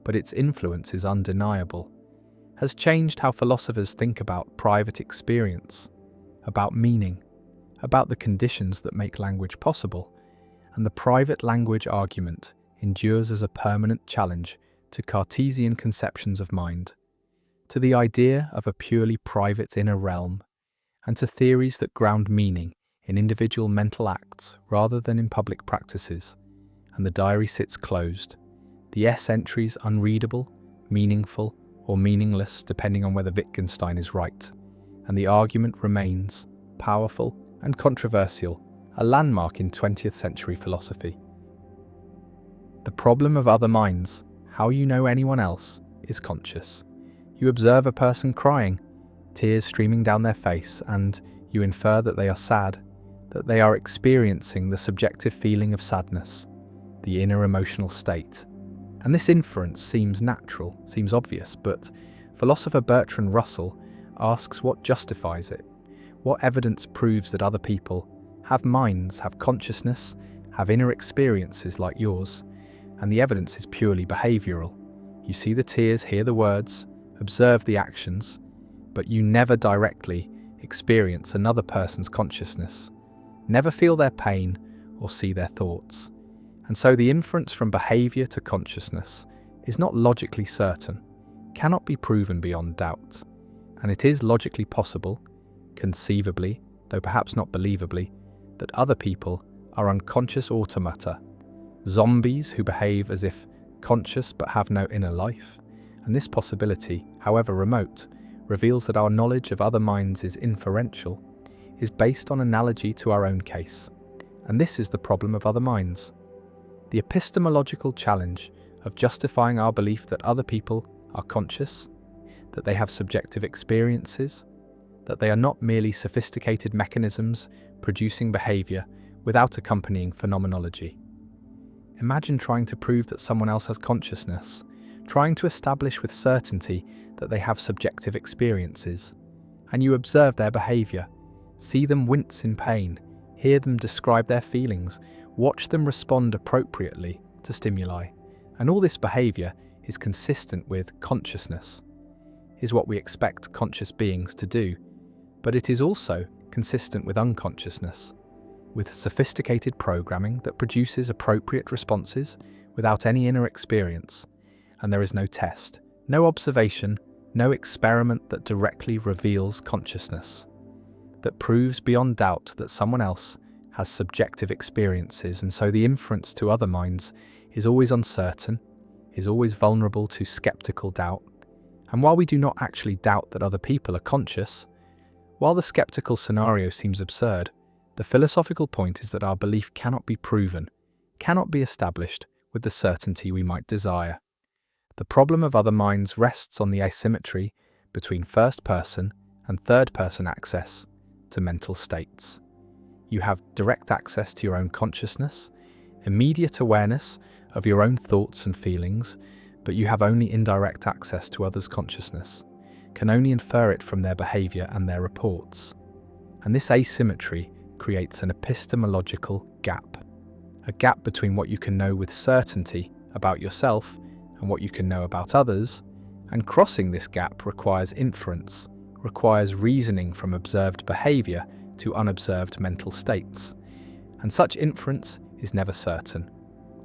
but its influence is undeniable, has changed how philosophers think about private experience, about meaning, about the conditions that make language possible, and the private language argument endures as a permanent challenge to Cartesian conceptions of mind, to the idea of a purely private inner realm, and to theories that ground meaning in individual mental acts rather than in public practices. And the diary sits closed, the S entries unreadable, meaningful, or meaningless depending on whether Wittgenstein is right, and the argument remains powerful and controversial, a landmark in 20th century philosophy. The problem of other minds, how you know anyone else, is conscious. You observe a person crying, tears streaming down their face, and you infer that they are sad, that they are experiencing the subjective feeling of sadness, the inner emotional state. And this inference seems natural, seems obvious, but philosopher Bertrand Russell asks what justifies it. What evidence proves that other people have minds, have consciousness, have inner experiences like yours? And the evidence is purely behavioural. You see the tears, hear the words, observe the actions, but you never directly experience another person's consciousness, never feel their pain or see their thoughts. And so the inference from behaviour to consciousness is not logically certain, cannot be proven beyond doubt. And it is logically possible, conceivably, though perhaps not believably, that other people are unconscious automata, zombies who behave as if conscious but have no inner life. And this possibility, however remote, reveals that our knowledge of other minds is inferential, is based on analogy to our own case. And this is the problem of other minds. The epistemological challenge of justifying our belief that other people are conscious, that they have subjective experiences, that they are not merely sophisticated mechanisms producing behaviour without accompanying phenomenology. Imagine trying to prove that someone else has consciousness, trying to establish with certainty that they have subjective experiences, and you observe their behaviour, see them wince in pain, hear them describe their feelings, watch them respond appropriately to stimuli, and all this behaviour is consistent with consciousness, is what we expect conscious beings to do, but it is also consistent with unconsciousness, with sophisticated programming that produces appropriate responses without any inner experience, and there is no test, no observation, no experiment that directly reveals consciousness, that proves beyond doubt that someone else has subjective experiences, and so the inference to other minds is always uncertain, is always vulnerable to skeptical doubt. And while we do not actually doubt that other people are conscious, while the skeptical scenario seems absurd, the philosophical point is that our belief cannot be proven, cannot be established with the certainty we might desire. The problem of other minds rests on the asymmetry between first-person and third-person access to mental states. You have direct access to your own consciousness, immediate awareness of your own thoughts and feelings, but you have only indirect access to others' consciousness, can only infer it from their behaviour and their reports. And this asymmetry creates an epistemological gap, a gap between what you can know with certainty about yourself and what you can know about others, and crossing this gap requires inference, requires reasoning from observed behaviour to unobserved mental states. And such inference is never certain,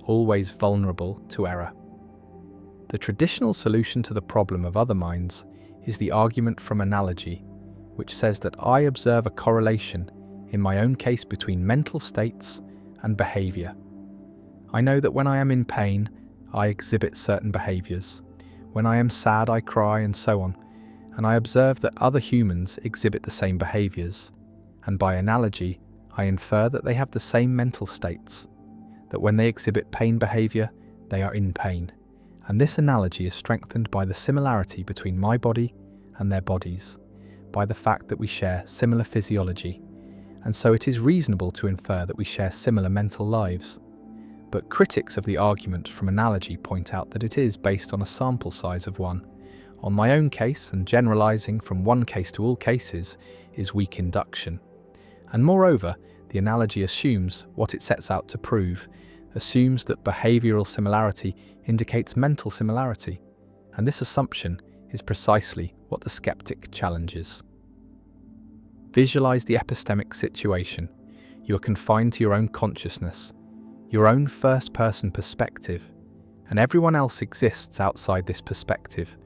always vulnerable to error. The traditional solution to the problem of other minds is the argument from analogy, which says that I observe a correlation in my own case between mental states and behaviour. I know that when I am in pain, I exhibit certain behaviours. When I am sad, I cry, and so on. and I observe that other humans exhibit the same behaviors, and by analogy, I infer that they have the same mental states, that when they exhibit pain behavior, they are in pain. And this analogy is strengthened by the similarity between my body and their bodies, by the fact that we share similar physiology, and so it is reasonable to infer that we share similar mental lives. But critics of the argument from analogy point out that it is based on a sample size of one. On my own case, and generalizing from one case to all cases is weak induction. And moreover, the analogy assumes what it sets out to prove, assumes that behavioral similarity indicates mental similarity, and this assumption is precisely what the skeptic challenges. Visualize the epistemic situation. You are confined to your own consciousness, your own first-person perspective, and everyone else exists outside this perspective,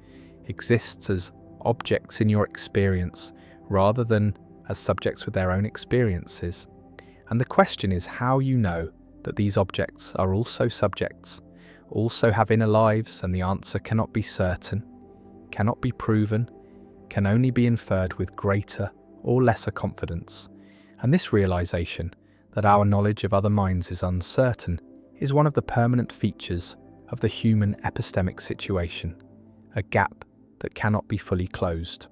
exists as objects in your experience rather than as subjects with their own experiences. And the question is how you know that these objects are also subjects, also have inner lives, and the answer cannot be certain, cannot be proven, can only be inferred with greater or lesser confidence. And this realization that our knowledge of other minds is uncertain is one of the permanent features of the human epistemic situation, a gap that cannot be fully closed.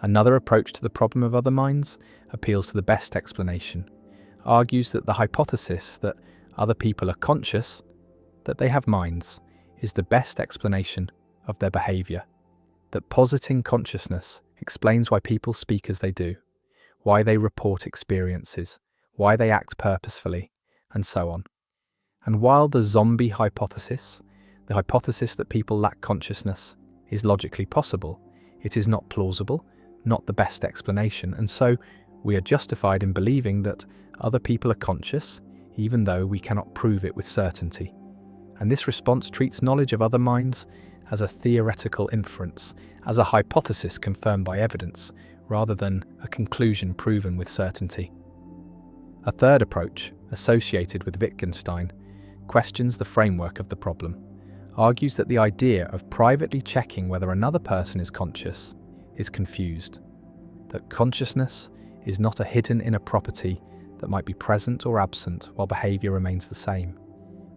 Another approach to the problem of other minds appeals to the best explanation, argues that the hypothesis that other people are conscious, that they have minds, is the best explanation of their behavior, that positing consciousness explains why people speak as they do, why they report experiences, why they act purposefully, and so on. And while the zombie hypothesis, the hypothesis that people lack consciousness, is logically possible, it is not plausible, not the best explanation, and so we are justified in believing that other people are conscious, even though we cannot prove it with certainty. And this response treats knowledge of other minds as a theoretical inference, as a hypothesis confirmed by evidence, rather than a conclusion proven with certainty. A third approach, associated with Wittgenstein, questions the framework of the problem, argues that the idea of privately checking whether another person is conscious is confused, that consciousness is not a hidden inner property that might be present or absent while behavior remains the same,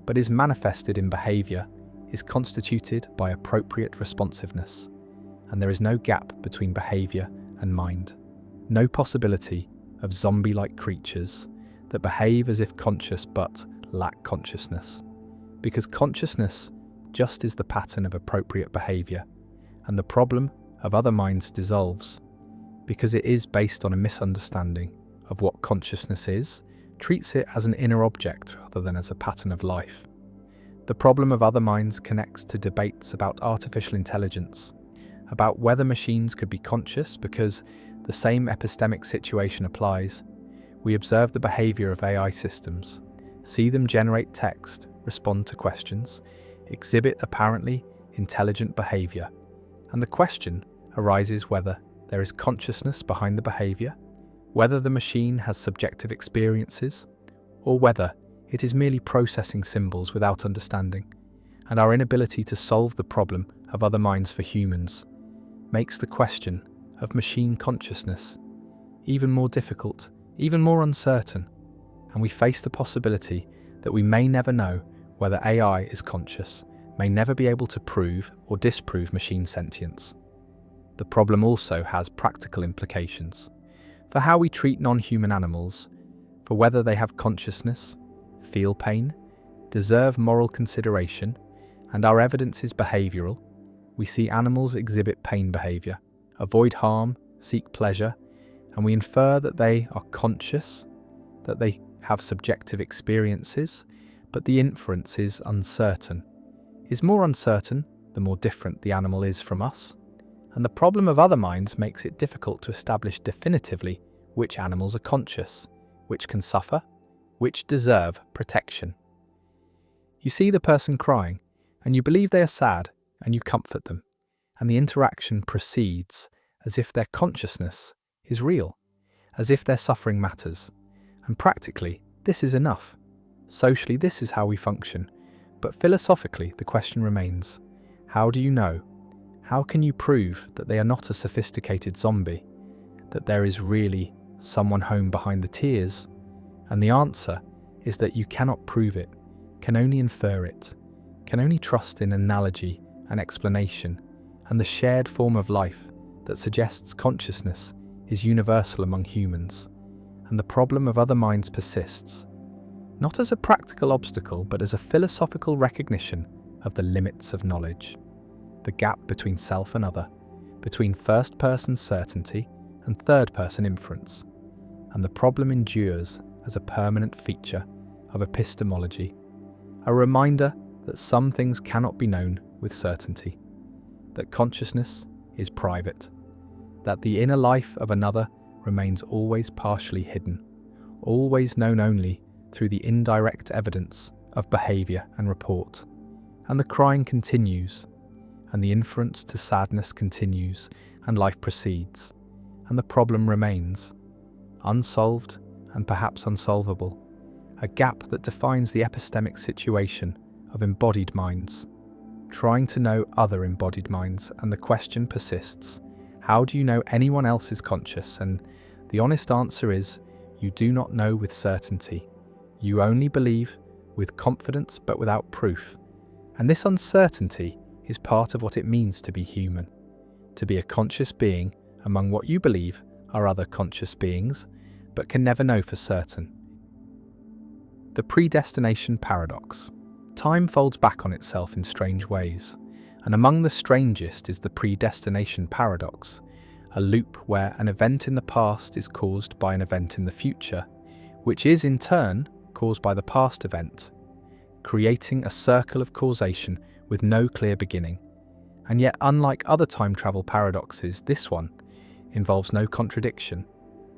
but is manifested in behavior, is constituted by appropriate responsiveness, and there is no gap between behavior and mind, no possibility of zombie-like creatures that behave as if conscious but lack consciousness, because consciousness just is the pattern of appropriate behavior, and the problem of other minds dissolves, because it is based on a misunderstanding of what consciousness is, treats it as an inner object rather than as a pattern of life. The problem of other minds connects to debates about artificial intelligence, about whether machines could be conscious, because the same epistemic situation applies. We observe the behavior of AI systems, see them generate text, respond to questions, exhibit apparently intelligent behavior, and the question arises whether there is consciousness behind the behavior, whether the machine has subjective experiences, or whether it is merely processing symbols without understanding. And our inability to solve the problem of other minds for humans makes the question of machine consciousness even more difficult, even more uncertain, and we face the possibility that we may never know whether AI is conscious, may never be able to prove or disprove machine sentience. The problem also has practical implications for how we treat non-human animals, for whether they have consciousness, feel pain, deserve moral consideration, and our evidence is behavioral. We see animals exhibit pain behavior, avoid harm, seek pleasure, and we infer that they are conscious, that they have subjective experiences, but the inference is uncertain. Is more uncertain the more different the animal is from us, and the problem of other minds makes it difficult to establish definitively which animals are conscious, which can suffer, which deserve protection. You see the person crying, and you believe they are sad, and you comfort them, and the interaction proceeds as if their consciousness is real, as if their suffering matters. And practically, this is enough. Socially, this is how we function. But philosophically, the question remains, how do you know? How can you prove that they are not a sophisticated zombie, that there is really someone home behind the tears? And the answer is that you cannot prove it, can only infer it, can only trust in analogy and explanation, and the shared form of life that suggests consciousness is universal among humans. And the problem of other minds persists, not as a practical obstacle, but as a philosophical recognition of the limits of knowledge, the gap between self and other, between first-person certainty and third-person inference. And the problem endures as a permanent feature of epistemology, a reminder that some things cannot be known with certainty, that consciousness is private, that the inner life of another remains always partially hidden, always known only through the indirect evidence of behaviour and report. And the crying continues, and the inference to sadness continues, and life proceeds, and the problem remains, unsolved and perhaps unsolvable, a gap that defines the epistemic situation of embodied minds, trying to know other embodied minds, and the question persists, how do you know anyone else is conscious? And the honest answer is, you do not know with certainty. You only believe with confidence but without proof. And this uncertainty is part of what it means to be human, to be a conscious being among what you believe are other conscious beings, but can never know for certain. The predestination paradox. Time folds back on itself in strange ways, and among the strangest is the predestination paradox, a loop where an event in the past is caused by an event in the future, which is in turn caused by the past event, creating a circle of causation with no clear beginning. And yet, unlike other time travel paradoxes, this one involves no contradiction,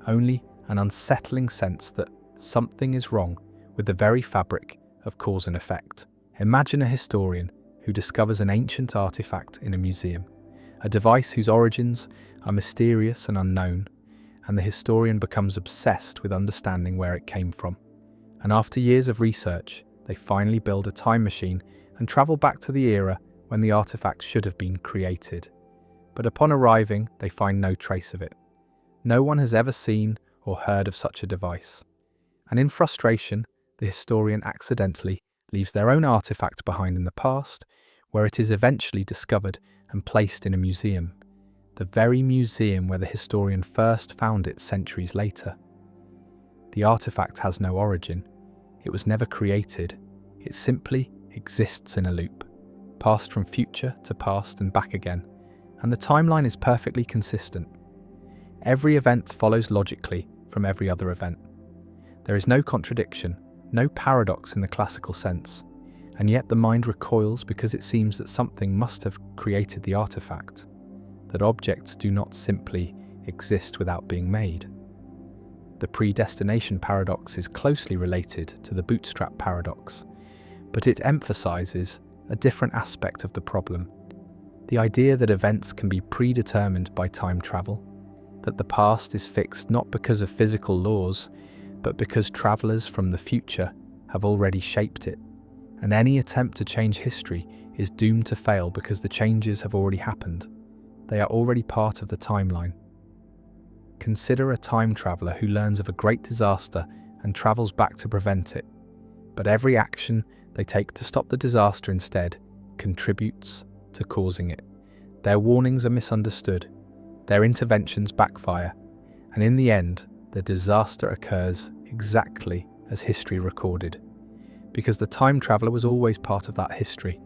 only an unsettling sense that something is wrong with the very fabric of cause and effect. Imagine a historian who discovers an ancient artifact in a museum, a device whose origins are mysterious and unknown, and the historian becomes obsessed with understanding where it came from. And after years of research, they finally build a time machine and travel back to the era when the artifact should have been created. But upon arriving, they find no trace of it. No one has ever seen or heard of such a device. And in frustration, the historian accidentally leaves their own artifact behind in the past, where it is eventually discovered and placed in a museum, the very museum where the historian first found it centuries later. The artifact has no origin. It was never created. It simply exists in a loop, passed from future to past and back again, and the timeline is perfectly consistent. Every event follows logically from every other event. There is no contradiction, no paradox in the classical sense, and yet the mind recoils because it seems that something must have created the artifact, that objects do not simply exist without being made. The predestination paradox is closely related to the bootstrap paradox, but it emphasizes a different aspect of the problem, the idea that events can be predetermined by time travel, that the past is fixed not because of physical laws, but because travelers from the future have already shaped it, and any attempt to change history is doomed to fail because the changes have already happened. They are already part of the timeline. Consider a time traveler who learns of a great disaster and travels back to prevent it, but every action they take to stop the disaster instead contributes to causing it. Their warnings are misunderstood, their interventions backfire, and in the end, the disaster occurs exactly as history recorded. Because the time traveler was always part of that history.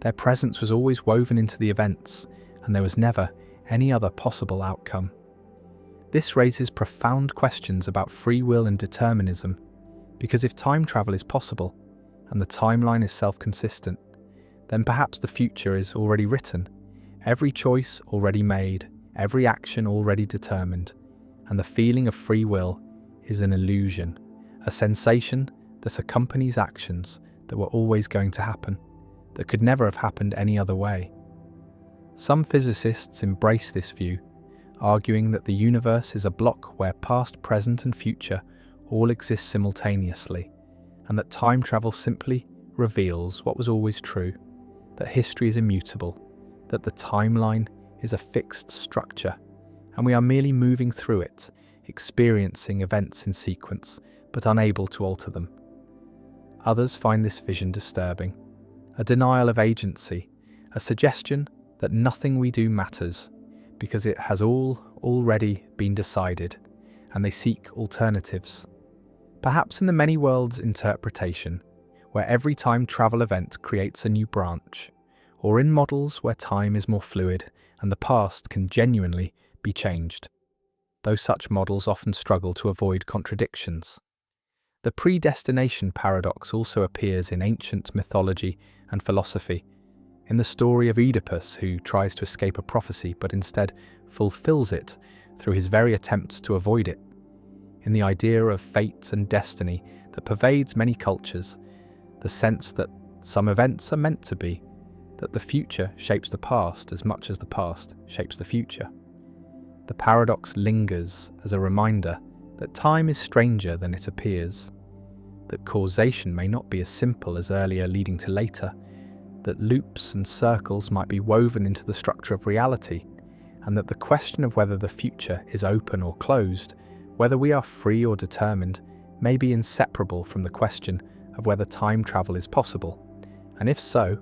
Their presence was always woven into the events, and there was never any other possible outcome. This raises profound questions about free will and determinism, because if time travel is possible, and the timeline is self-consistent, then perhaps the future is already written, every choice already made, every action already determined, and the feeling of free will is an illusion, a sensation that accompanies actions that were always going to happen, that could never have happened any other way. Some physicists embrace this view, arguing that the universe is a block where past, present, and future all exist simultaneously, and that time travel simply reveals what was always true, that history is immutable, that the timeline is a fixed structure, and we are merely moving through it, experiencing events in sequence, but unable to alter them. Others find this vision disturbing, a denial of agency, a suggestion that nothing we do matters because it has all already been decided, and they seek alternatives. Perhaps in the many worlds interpretation, where every time travel event creates a new branch, or in models where time is more fluid and the past can genuinely be changed, though such models often struggle to avoid contradictions. The predestination paradox also appears in ancient mythology and philosophy, in the story of Oedipus, who tries to escape a prophecy but instead fulfills it through his very attempts to avoid it, in the idea of fate and destiny that pervades many cultures, the sense that some events are meant to be, that the future shapes the past as much as the past shapes the future. The paradox lingers as a reminder that time is stranger than it appears, that causation may not be as simple as earlier leading to later, that loops and circles might be woven into the structure of reality, and that the question of whether the future is open or closed, whether we are free or determined, may be inseparable from the question of whether time travel is possible, and if so,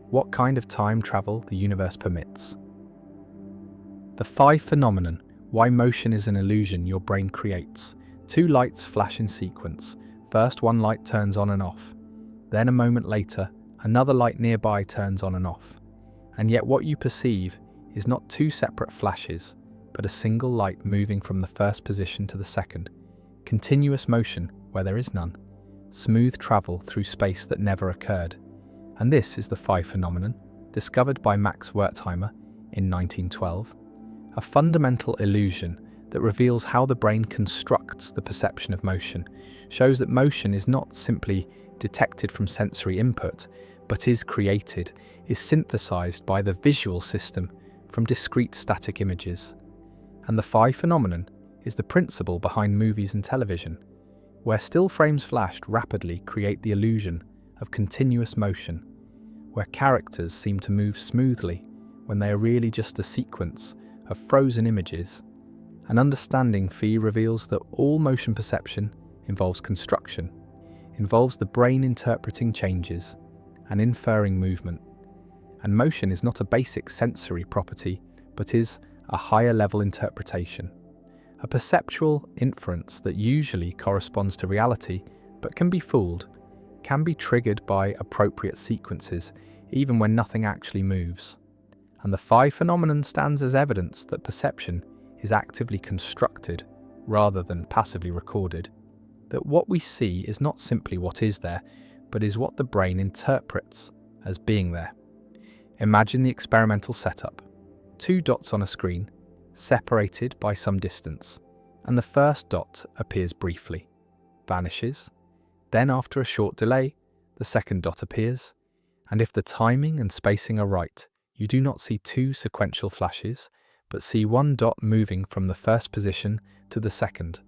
what kind of time travel the universe permits. The 5 phenomenon, why motion is an illusion your brain creates. 2 lights flash in sequence. First, one light turns on and off. Then a moment later, another light nearby turns on and off. And yet what you perceive is not 2 separate flashes, but a single light moving from the first position to the second. Continuous motion where there is none. Smooth travel through space that never occurred. And this is the 5 phenomenon, discovered by Max Wertheimer in 1912, a fundamental illusion that reveals how the brain constructs the perception of motion, shows that motion is not simply detected from sensory input, but is created, is synthesized by the visual system from discrete static images. And the 5 phenomenon is the principle behind movies and television, where still frames flashed rapidly create the illusion of continuous motion, where characters seem to move smoothly when they are really just a sequence of frozen images. An understanding fee reveals that all motion perception involves construction, involves the brain interpreting changes and inferring movement. And motion is not a basic sensory property, but is a higher level interpretation, a perceptual inference that usually corresponds to reality, but can be fooled, can be triggered by appropriate sequences, even when nothing actually moves. And the 5 phenomenon stands as evidence that perception is actively constructed rather than passively recorded, that what we see is not simply what is there, but is what the brain interprets as being there. Imagine the experimental setup. 2 dots on a screen, separated by some distance, and the first dot appears briefly, vanishes, then after a short delay, the second dot appears, and if the timing and spacing are right, you do not see 2 sequential flashes, but see 1 dot moving from the first position to the second,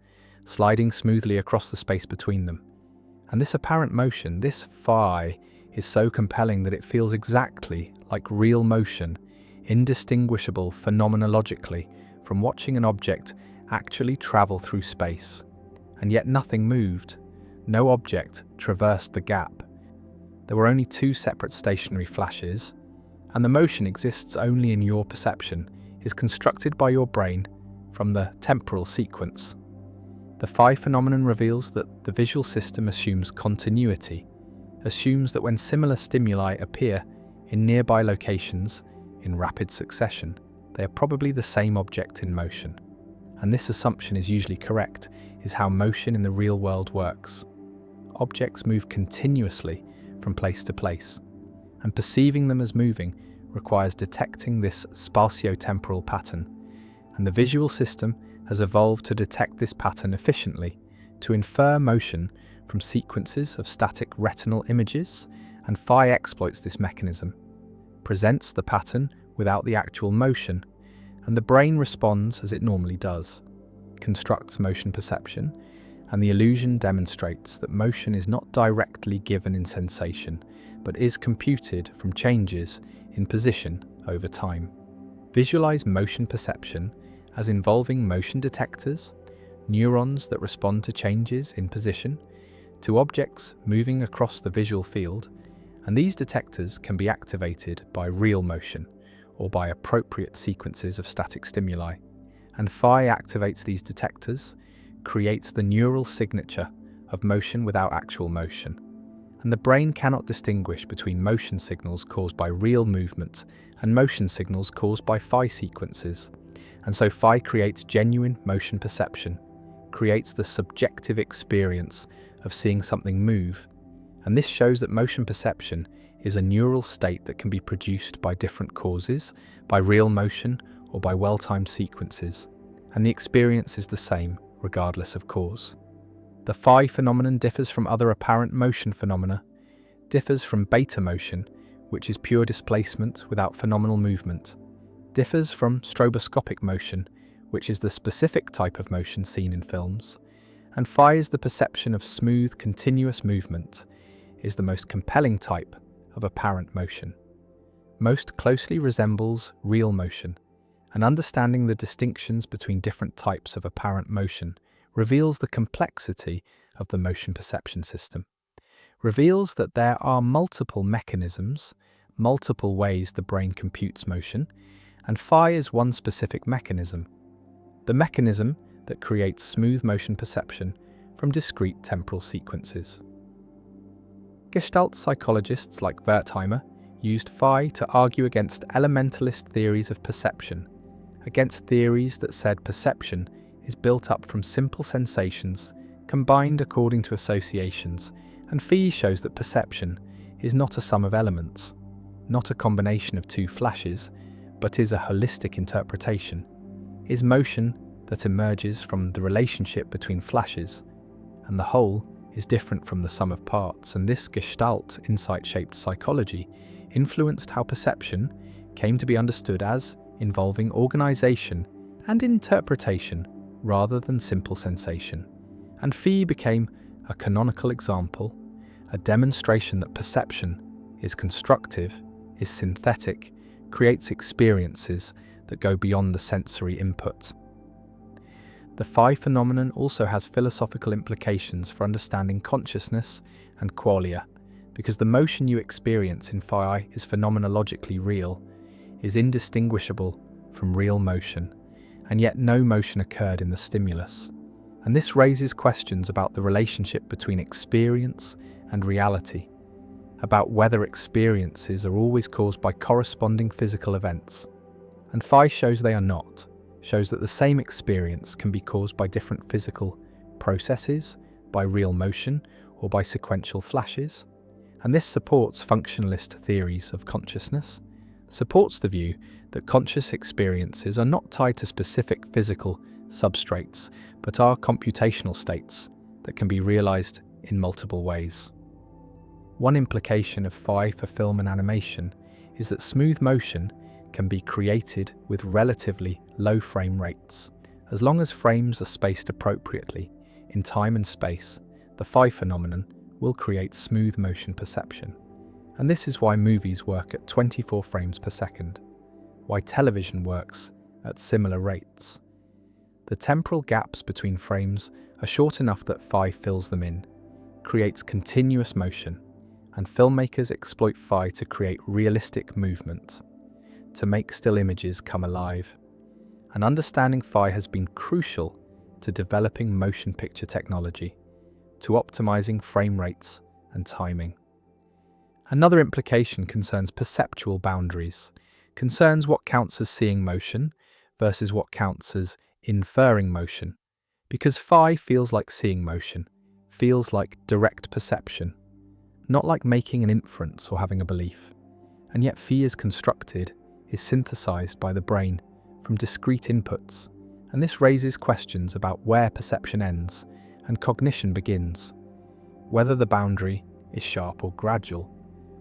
sliding smoothly across the space between them. And this apparent motion, this phi, is so compelling that it feels exactly like real motion, indistinguishable phenomenologically from watching an object actually travel through space. And yet nothing moved. No object traversed the gap. There were only 2 separate stationary flashes, and the motion exists only in your perception, is constructed by your brain from the temporal sequence. The 5 phenomenon reveals that the visual system assumes continuity, assumes that when similar stimuli appear in nearby locations in rapid succession, they are probably the same object in motion. And this assumption is usually correct, is how motion in the real world works. Objects move continuously from place to place, and perceiving them as moving requires detecting this spatio-temporal pattern, and the visual system has evolved to detect this pattern efficiently, to infer motion from sequences of static retinal images, and phi exploits this mechanism, presents the pattern without the actual motion, and the brain responds as it normally does, constructs motion perception, and the illusion demonstrates that motion is not directly given in sensation, but is computed from changes in position over time. Visualize motion perception as involving motion detectors, neurons that respond to changes in position, to objects moving across the visual field, and these detectors can be activated by real motion or by appropriate sequences of static stimuli. And Phi activates these detectors, creates the neural signature of motion without actual motion. And the brain cannot distinguish between motion signals caused by real movement and motion signals caused by Phi sequences. And so Phi creates genuine motion perception, creates the subjective experience of seeing something move. And this shows that motion perception is a neural state that can be produced by different causes, by real motion or by well-timed sequences. And the experience is the same, regardless of cause. The Phi phenomenon differs from other apparent motion phenomena, differs from beta motion, which is pure displacement without phenomenal movement, differs from stroboscopic motion, which is the specific type of motion seen in films, and Phi is the perception of smooth, continuous movement, is the most compelling type of apparent motion. Most closely resembles real motion, and understanding the distinctions between different types of apparent motion reveals the complexity of the motion perception system, reveals that there are multiple mechanisms, multiple ways the brain computes motion, and Phi is one specific mechanism, the mechanism that creates smooth motion perception from discrete temporal sequences. Gestalt psychologists like Wertheimer used Phi to argue against elementalist theories of perception, against theories that said perception is built up from simple sensations combined according to associations, and Phi shows that perception is not a sum of elements, not a combination of two flashes, but is a holistic interpretation, is motion that emerges from the relationship between flashes, and the whole is different from the sum of parts. And this Gestalt insight-shaped psychology influenced how perception came to be understood as involving organization and interpretation rather than simple sensation. And Phi became a canonical example, a demonstration that perception is constructive, is synthetic, creates experiences that go beyond the sensory input. The Phi phenomenon also has philosophical implications for understanding consciousness and qualia, because the motion you experience in Phi is phenomenologically real, is indistinguishable from real motion, and yet no motion occurred in the stimulus. And this raises questions about the relationship between experience and reality, about whether experiences are always caused by corresponding physical events. And Phi shows they are not, shows that the same experience can be caused by different physical processes, by real motion, or by sequential flashes. And this supports functionalist theories of consciousness, supports the view that conscious experiences are not tied to specific physical substrates, but are computational states that can be realized in multiple ways. One implication of Phi for film and animation is that smooth motion can be created with relatively low frame rates. As long as frames are spaced appropriately in time and space, the Phi phenomenon will create smooth motion perception. And this is why movies work at 24 frames per second, why television works at similar rates. The temporal gaps between frames are short enough that Phi fills them in, creates continuous motion, and filmmakers exploit Phi to create realistic movement, to make still images come alive. And understanding Phi has been crucial to developing motion picture technology, to optimizing frame rates and timing. Another implication concerns perceptual boundaries, concerns what counts as seeing motion versus what counts as inferring motion, because Phi feels like seeing motion, feels like direct perception, not like making an inference or having a belief. And yet Phi is constructed, is synthesized by the brain from discrete inputs, and this raises questions about where perception ends and cognition begins, whether the boundary is sharp or gradual,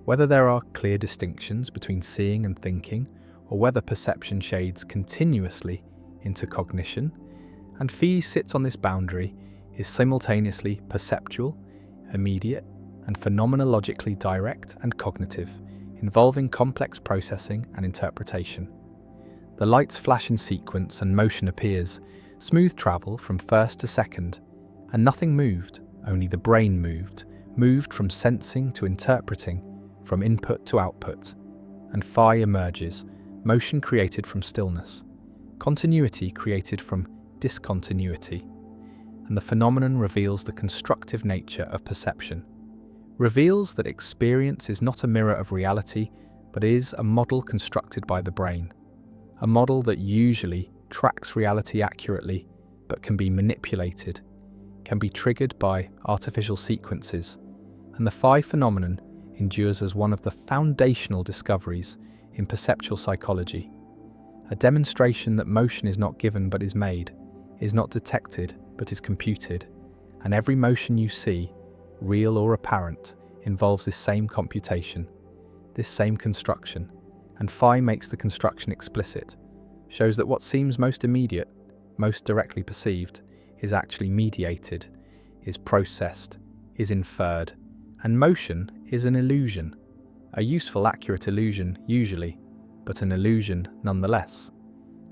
whether there are clear distinctions between seeing and thinking, or whether perception shades continuously into cognition. And Phi sits on this boundary, is simultaneously perceptual, immediate, and phenomenologically direct and cognitive, involving complex processing and interpretation. The lights flash in sequence and motion appears, smooth travel from first to second, and nothing moved, only the brain moved from sensing to interpreting, from input to output. And phi emerges, motion created from stillness, continuity created from discontinuity. And the phenomenon reveals the constructive nature of perception, reveals that experience is not a mirror of reality, but is a model constructed by the brain, a model that usually tracks reality accurately, but can be manipulated, can be triggered by artificial sequences. And the phi phenomenon endures as one of the foundational discoveries in perceptual psychology, a demonstration that motion is not given but is made, is not detected but is computed, and every motion you see, real or apparent, involves this same computation, this same construction, and phi makes the construction explicit, shows that what seems most immediate, most directly perceived, is actually mediated, is processed, is inferred, and motion is an illusion, a useful, accurate illusion usually, but an illusion nonetheless.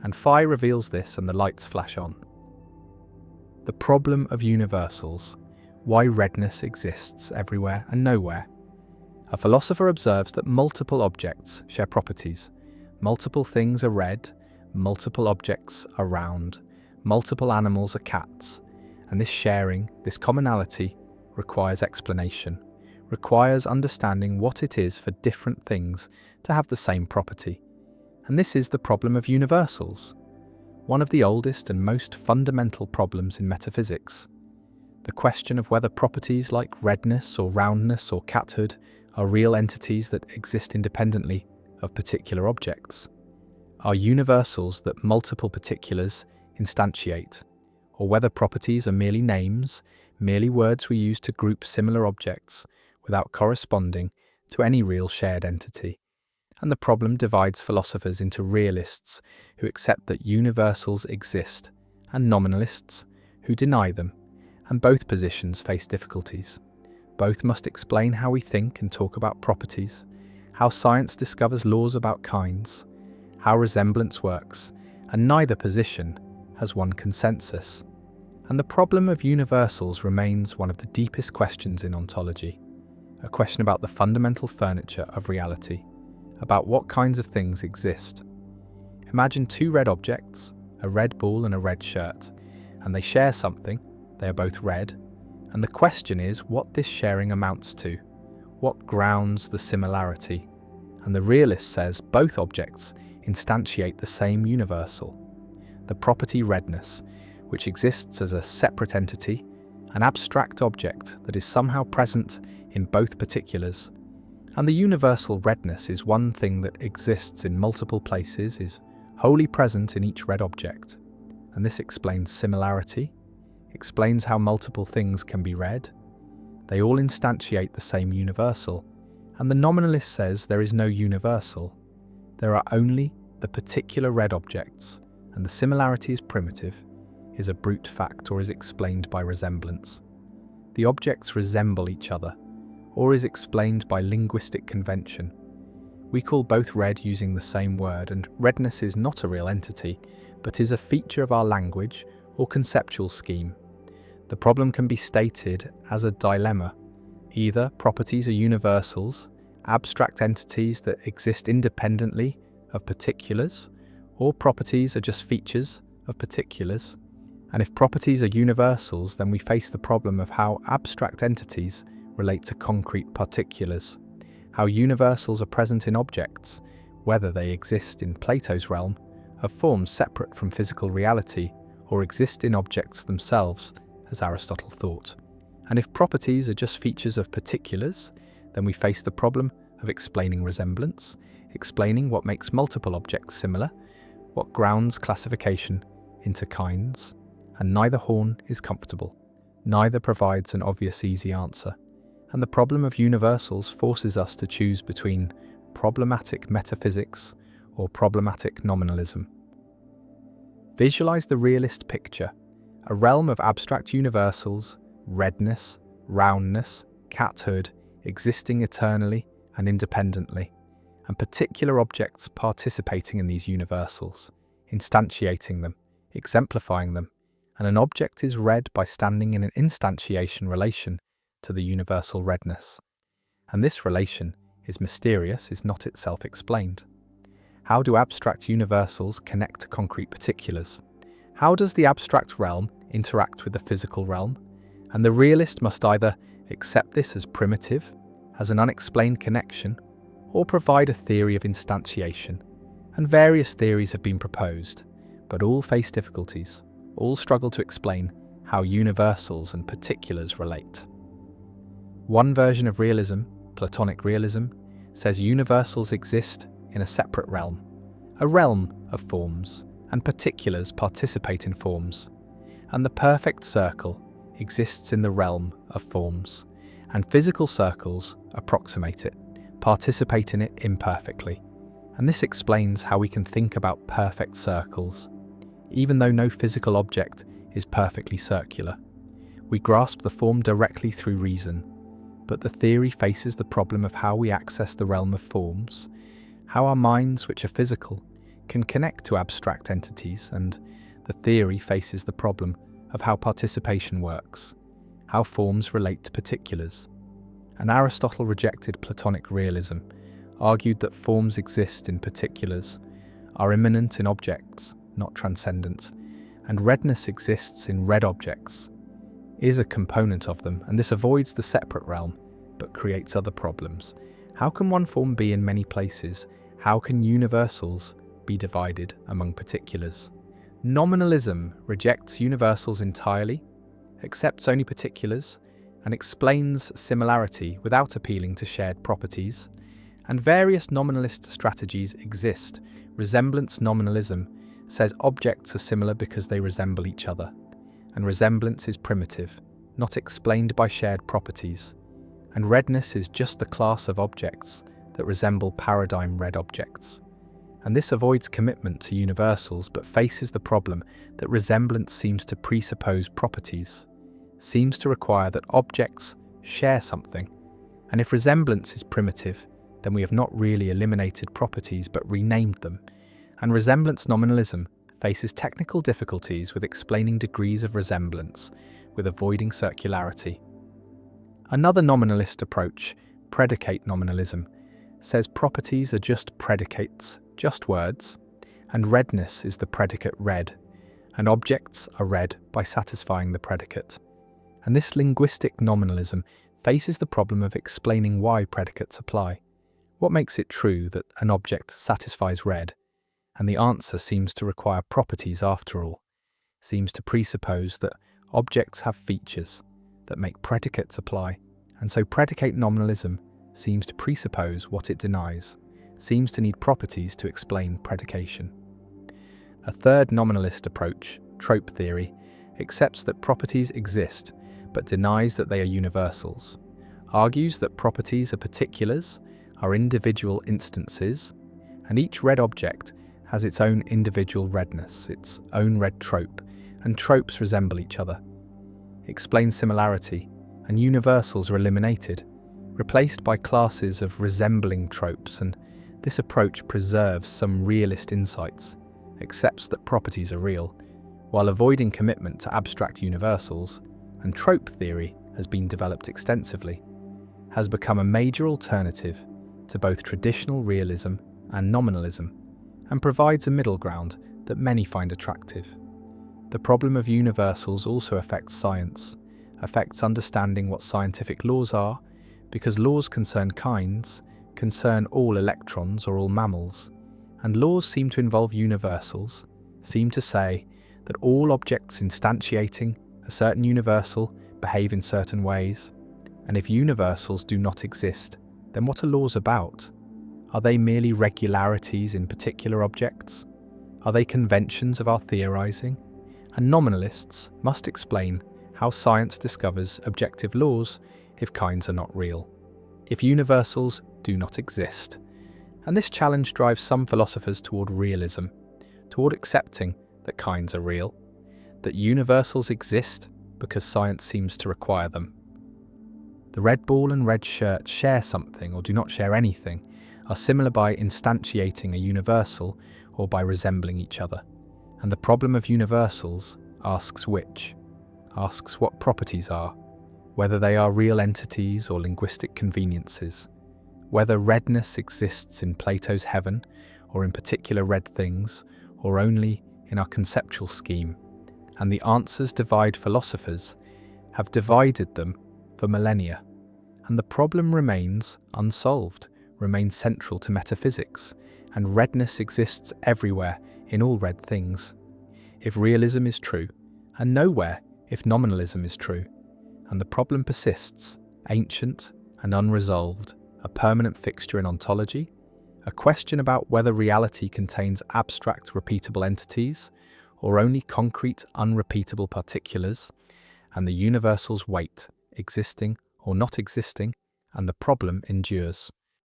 And phi reveals this and the lights flash on. The problem of universals, why redness exists everywhere and nowhere. A philosopher observes that multiple objects share properties. Multiple things are red, multiple objects are round, multiple animals are cats, and this sharing, this commonality, requires explanation, requires understanding what it is for different things to have the same property. And this is the problem of universals, one of the oldest and most fundamental problems in metaphysics. The question of whether properties like redness or roundness or cathood are real entities that exist independently of particular objects, are universals that multiple particulars instantiate, or whether properties are merely names, merely words we use to group similar objects without corresponding to any real shared entity. And the problem divides philosophers into realists who accept that universals exist and nominalists who deny them, and both positions face difficulties. Both must explain how we think and talk about properties, how science discovers laws about kinds, how resemblance works, and neither position has one consensus. And the problem of universals remains one of the deepest questions in ontology, a question about the fundamental furniture of reality, about what kinds of things exist. Imagine two red objects, a red ball and a red shirt, and they share something, they are both red, and the question is what this sharing amounts to, what grounds the similarity. And the realist says both objects instantiate the same universal, the property redness, which exists as a separate entity, an abstract object that is somehow present in both particulars. And the universal redness is one thing that exists in multiple places, is wholly present in each red object. And this explains similarity, explains how multiple things can be red. They all instantiate the same universal. And the nominalist says there is no universal. There are only the particular red objects, and the similarity is primitive, is a brute fact, or is explained by resemblance. The objects resemble each other, or is explained by linguistic convention. We call both red using the same word, and redness is not a real entity, but is a feature of our language or conceptual scheme. The problem can be stated as a dilemma. Either properties are universals, abstract entities that exist independently of particulars, or properties are just features of particulars. And if properties are universals, then we face the problem of how abstract entities relate to concrete particulars, how universals are present in objects, whether they exist in Plato's realm of forms separate from physical reality, or exist in objects themselves, as Aristotle thought. And if properties are just features of particulars, then we face the problem of explaining resemblance, explaining what makes multiple objects similar, what grounds classification into kinds, and neither horn is comfortable. Neither provides an obvious easy answer. And the problem of universals forces us to choose between problematic metaphysics or problematic nominalism. Visualize the realist picture, a realm of abstract universals, redness, roundness, cathood, existing eternally and independently. and particular objects participating in these universals, instantiating them, exemplifying them, and an object is read by standing in an instantiation relation to the universal redness. And this relation is mysterious, is not itself explained. How do abstract universals connect to concrete particulars? How does the abstract realm interact with the physical realm? And the realist must either accept this as primitive, as an unexplained connection, or provide a theory of instantiation. And various theories have been proposed, but all face difficulties. All struggle to explain how universals and particulars relate. One version of realism, Platonic realism, says universals exist in a separate realm, a realm of forms, and particulars participate in forms, and the perfect circle exists in the realm of forms, and physical circles approximate it, participate in it imperfectly, and this explains how we can think about perfect circles. Even though no physical object is perfectly circular, we grasp the form directly through reason, but the theory faces the problem of how we access the realm of forms, how our minds, which are physical, can connect to abstract entities, and the theory faces the problem of how participation works, how forms relate to particulars. And Aristotle rejected Platonic realism, argued that forms exist in particulars, are immanent in objects, not transcendent, and redness exists in red objects, is a component of them, and this avoids the separate realm, but creates other problems. How can one form be in many places? How can universals be divided among particulars? Nominalism rejects universals entirely, accepts only particulars, and explains similarity without appealing to shared properties. And various nominalist strategies exist. Resemblance nominalism says objects are similar because they resemble each other, and resemblance is primitive, not explained by shared properties. And redness is just the class of objects that resemble paradigm red objects. And this avoids commitment to universals but faces the problem that resemblance seems to presuppose properties, seems to require that objects share something. And if resemblance is primitive, then we have not really eliminated properties but renamed them. And resemblance nominalism faces technical difficulties with explaining degrees of resemblance, with avoiding circularity. Another nominalist approach, predicate nominalism, says properties are just predicates, just words, and redness is the predicate red, and objects are read by satisfying the predicate. And this linguistic nominalism faces the problem of explaining why predicates apply. What makes it true that an object satisfies red? And the answer seems to require properties after all, seems to presuppose that objects have features that make predicates apply, and so predicate nominalism seems to presuppose what it denies, seems to need properties to explain predication. A third nominalist approach, trope theory, accepts that properties exist but denies that they are universals, argues that properties are particulars, are individual instances, and each red object has its own individual redness, its own red trope, and tropes resemble each other. Explains similarity, and universals are eliminated, replaced by classes of resembling tropes, and this approach preserves some realist insights, accepts that properties are real, while avoiding commitment to abstract universals, and trope theory has been developed extensively, has become a major alternative to both traditional realism and nominalism, and provides a middle ground that many find attractive. The problem of universals also affects science, affects understanding what scientific laws are, because laws concern kinds, concern all electrons or all mammals, and laws seem to involve universals, seem to say that all objects instantiating a certain universal behave in certain ways, and if universals do not exist, then what are laws about? Are they merely regularities in particular objects? Are they conventions of our theorizing? And nominalists must explain how science discovers objective laws if kinds are not real, if universals do not exist. And this challenge drives some philosophers toward realism, toward accepting that kinds are real, that universals exist because science seems to require them. The red ball and red shirt share something or do not share anything, are similar by instantiating a universal or by resembling each other. And the problem of universals asks which, asks what properties are, whether they are real entities or linguistic conveniences, whether redness exists in Plato's heaven or in particular red things, or only in our conceptual scheme. And the answers divide philosophers, have divided them for millennia. And the problem remains unsolved, remains central to metaphysics, and redness exists everywhere in all red things. If realism is true, and nowhere if nominalism is true, and the problem persists, ancient and unresolved, a permanent fixture in ontology, a question about whether reality contains abstract repeatable entities, or only concrete unrepeatable particulars, and the universals wait, existing or not existing, and the problem endures.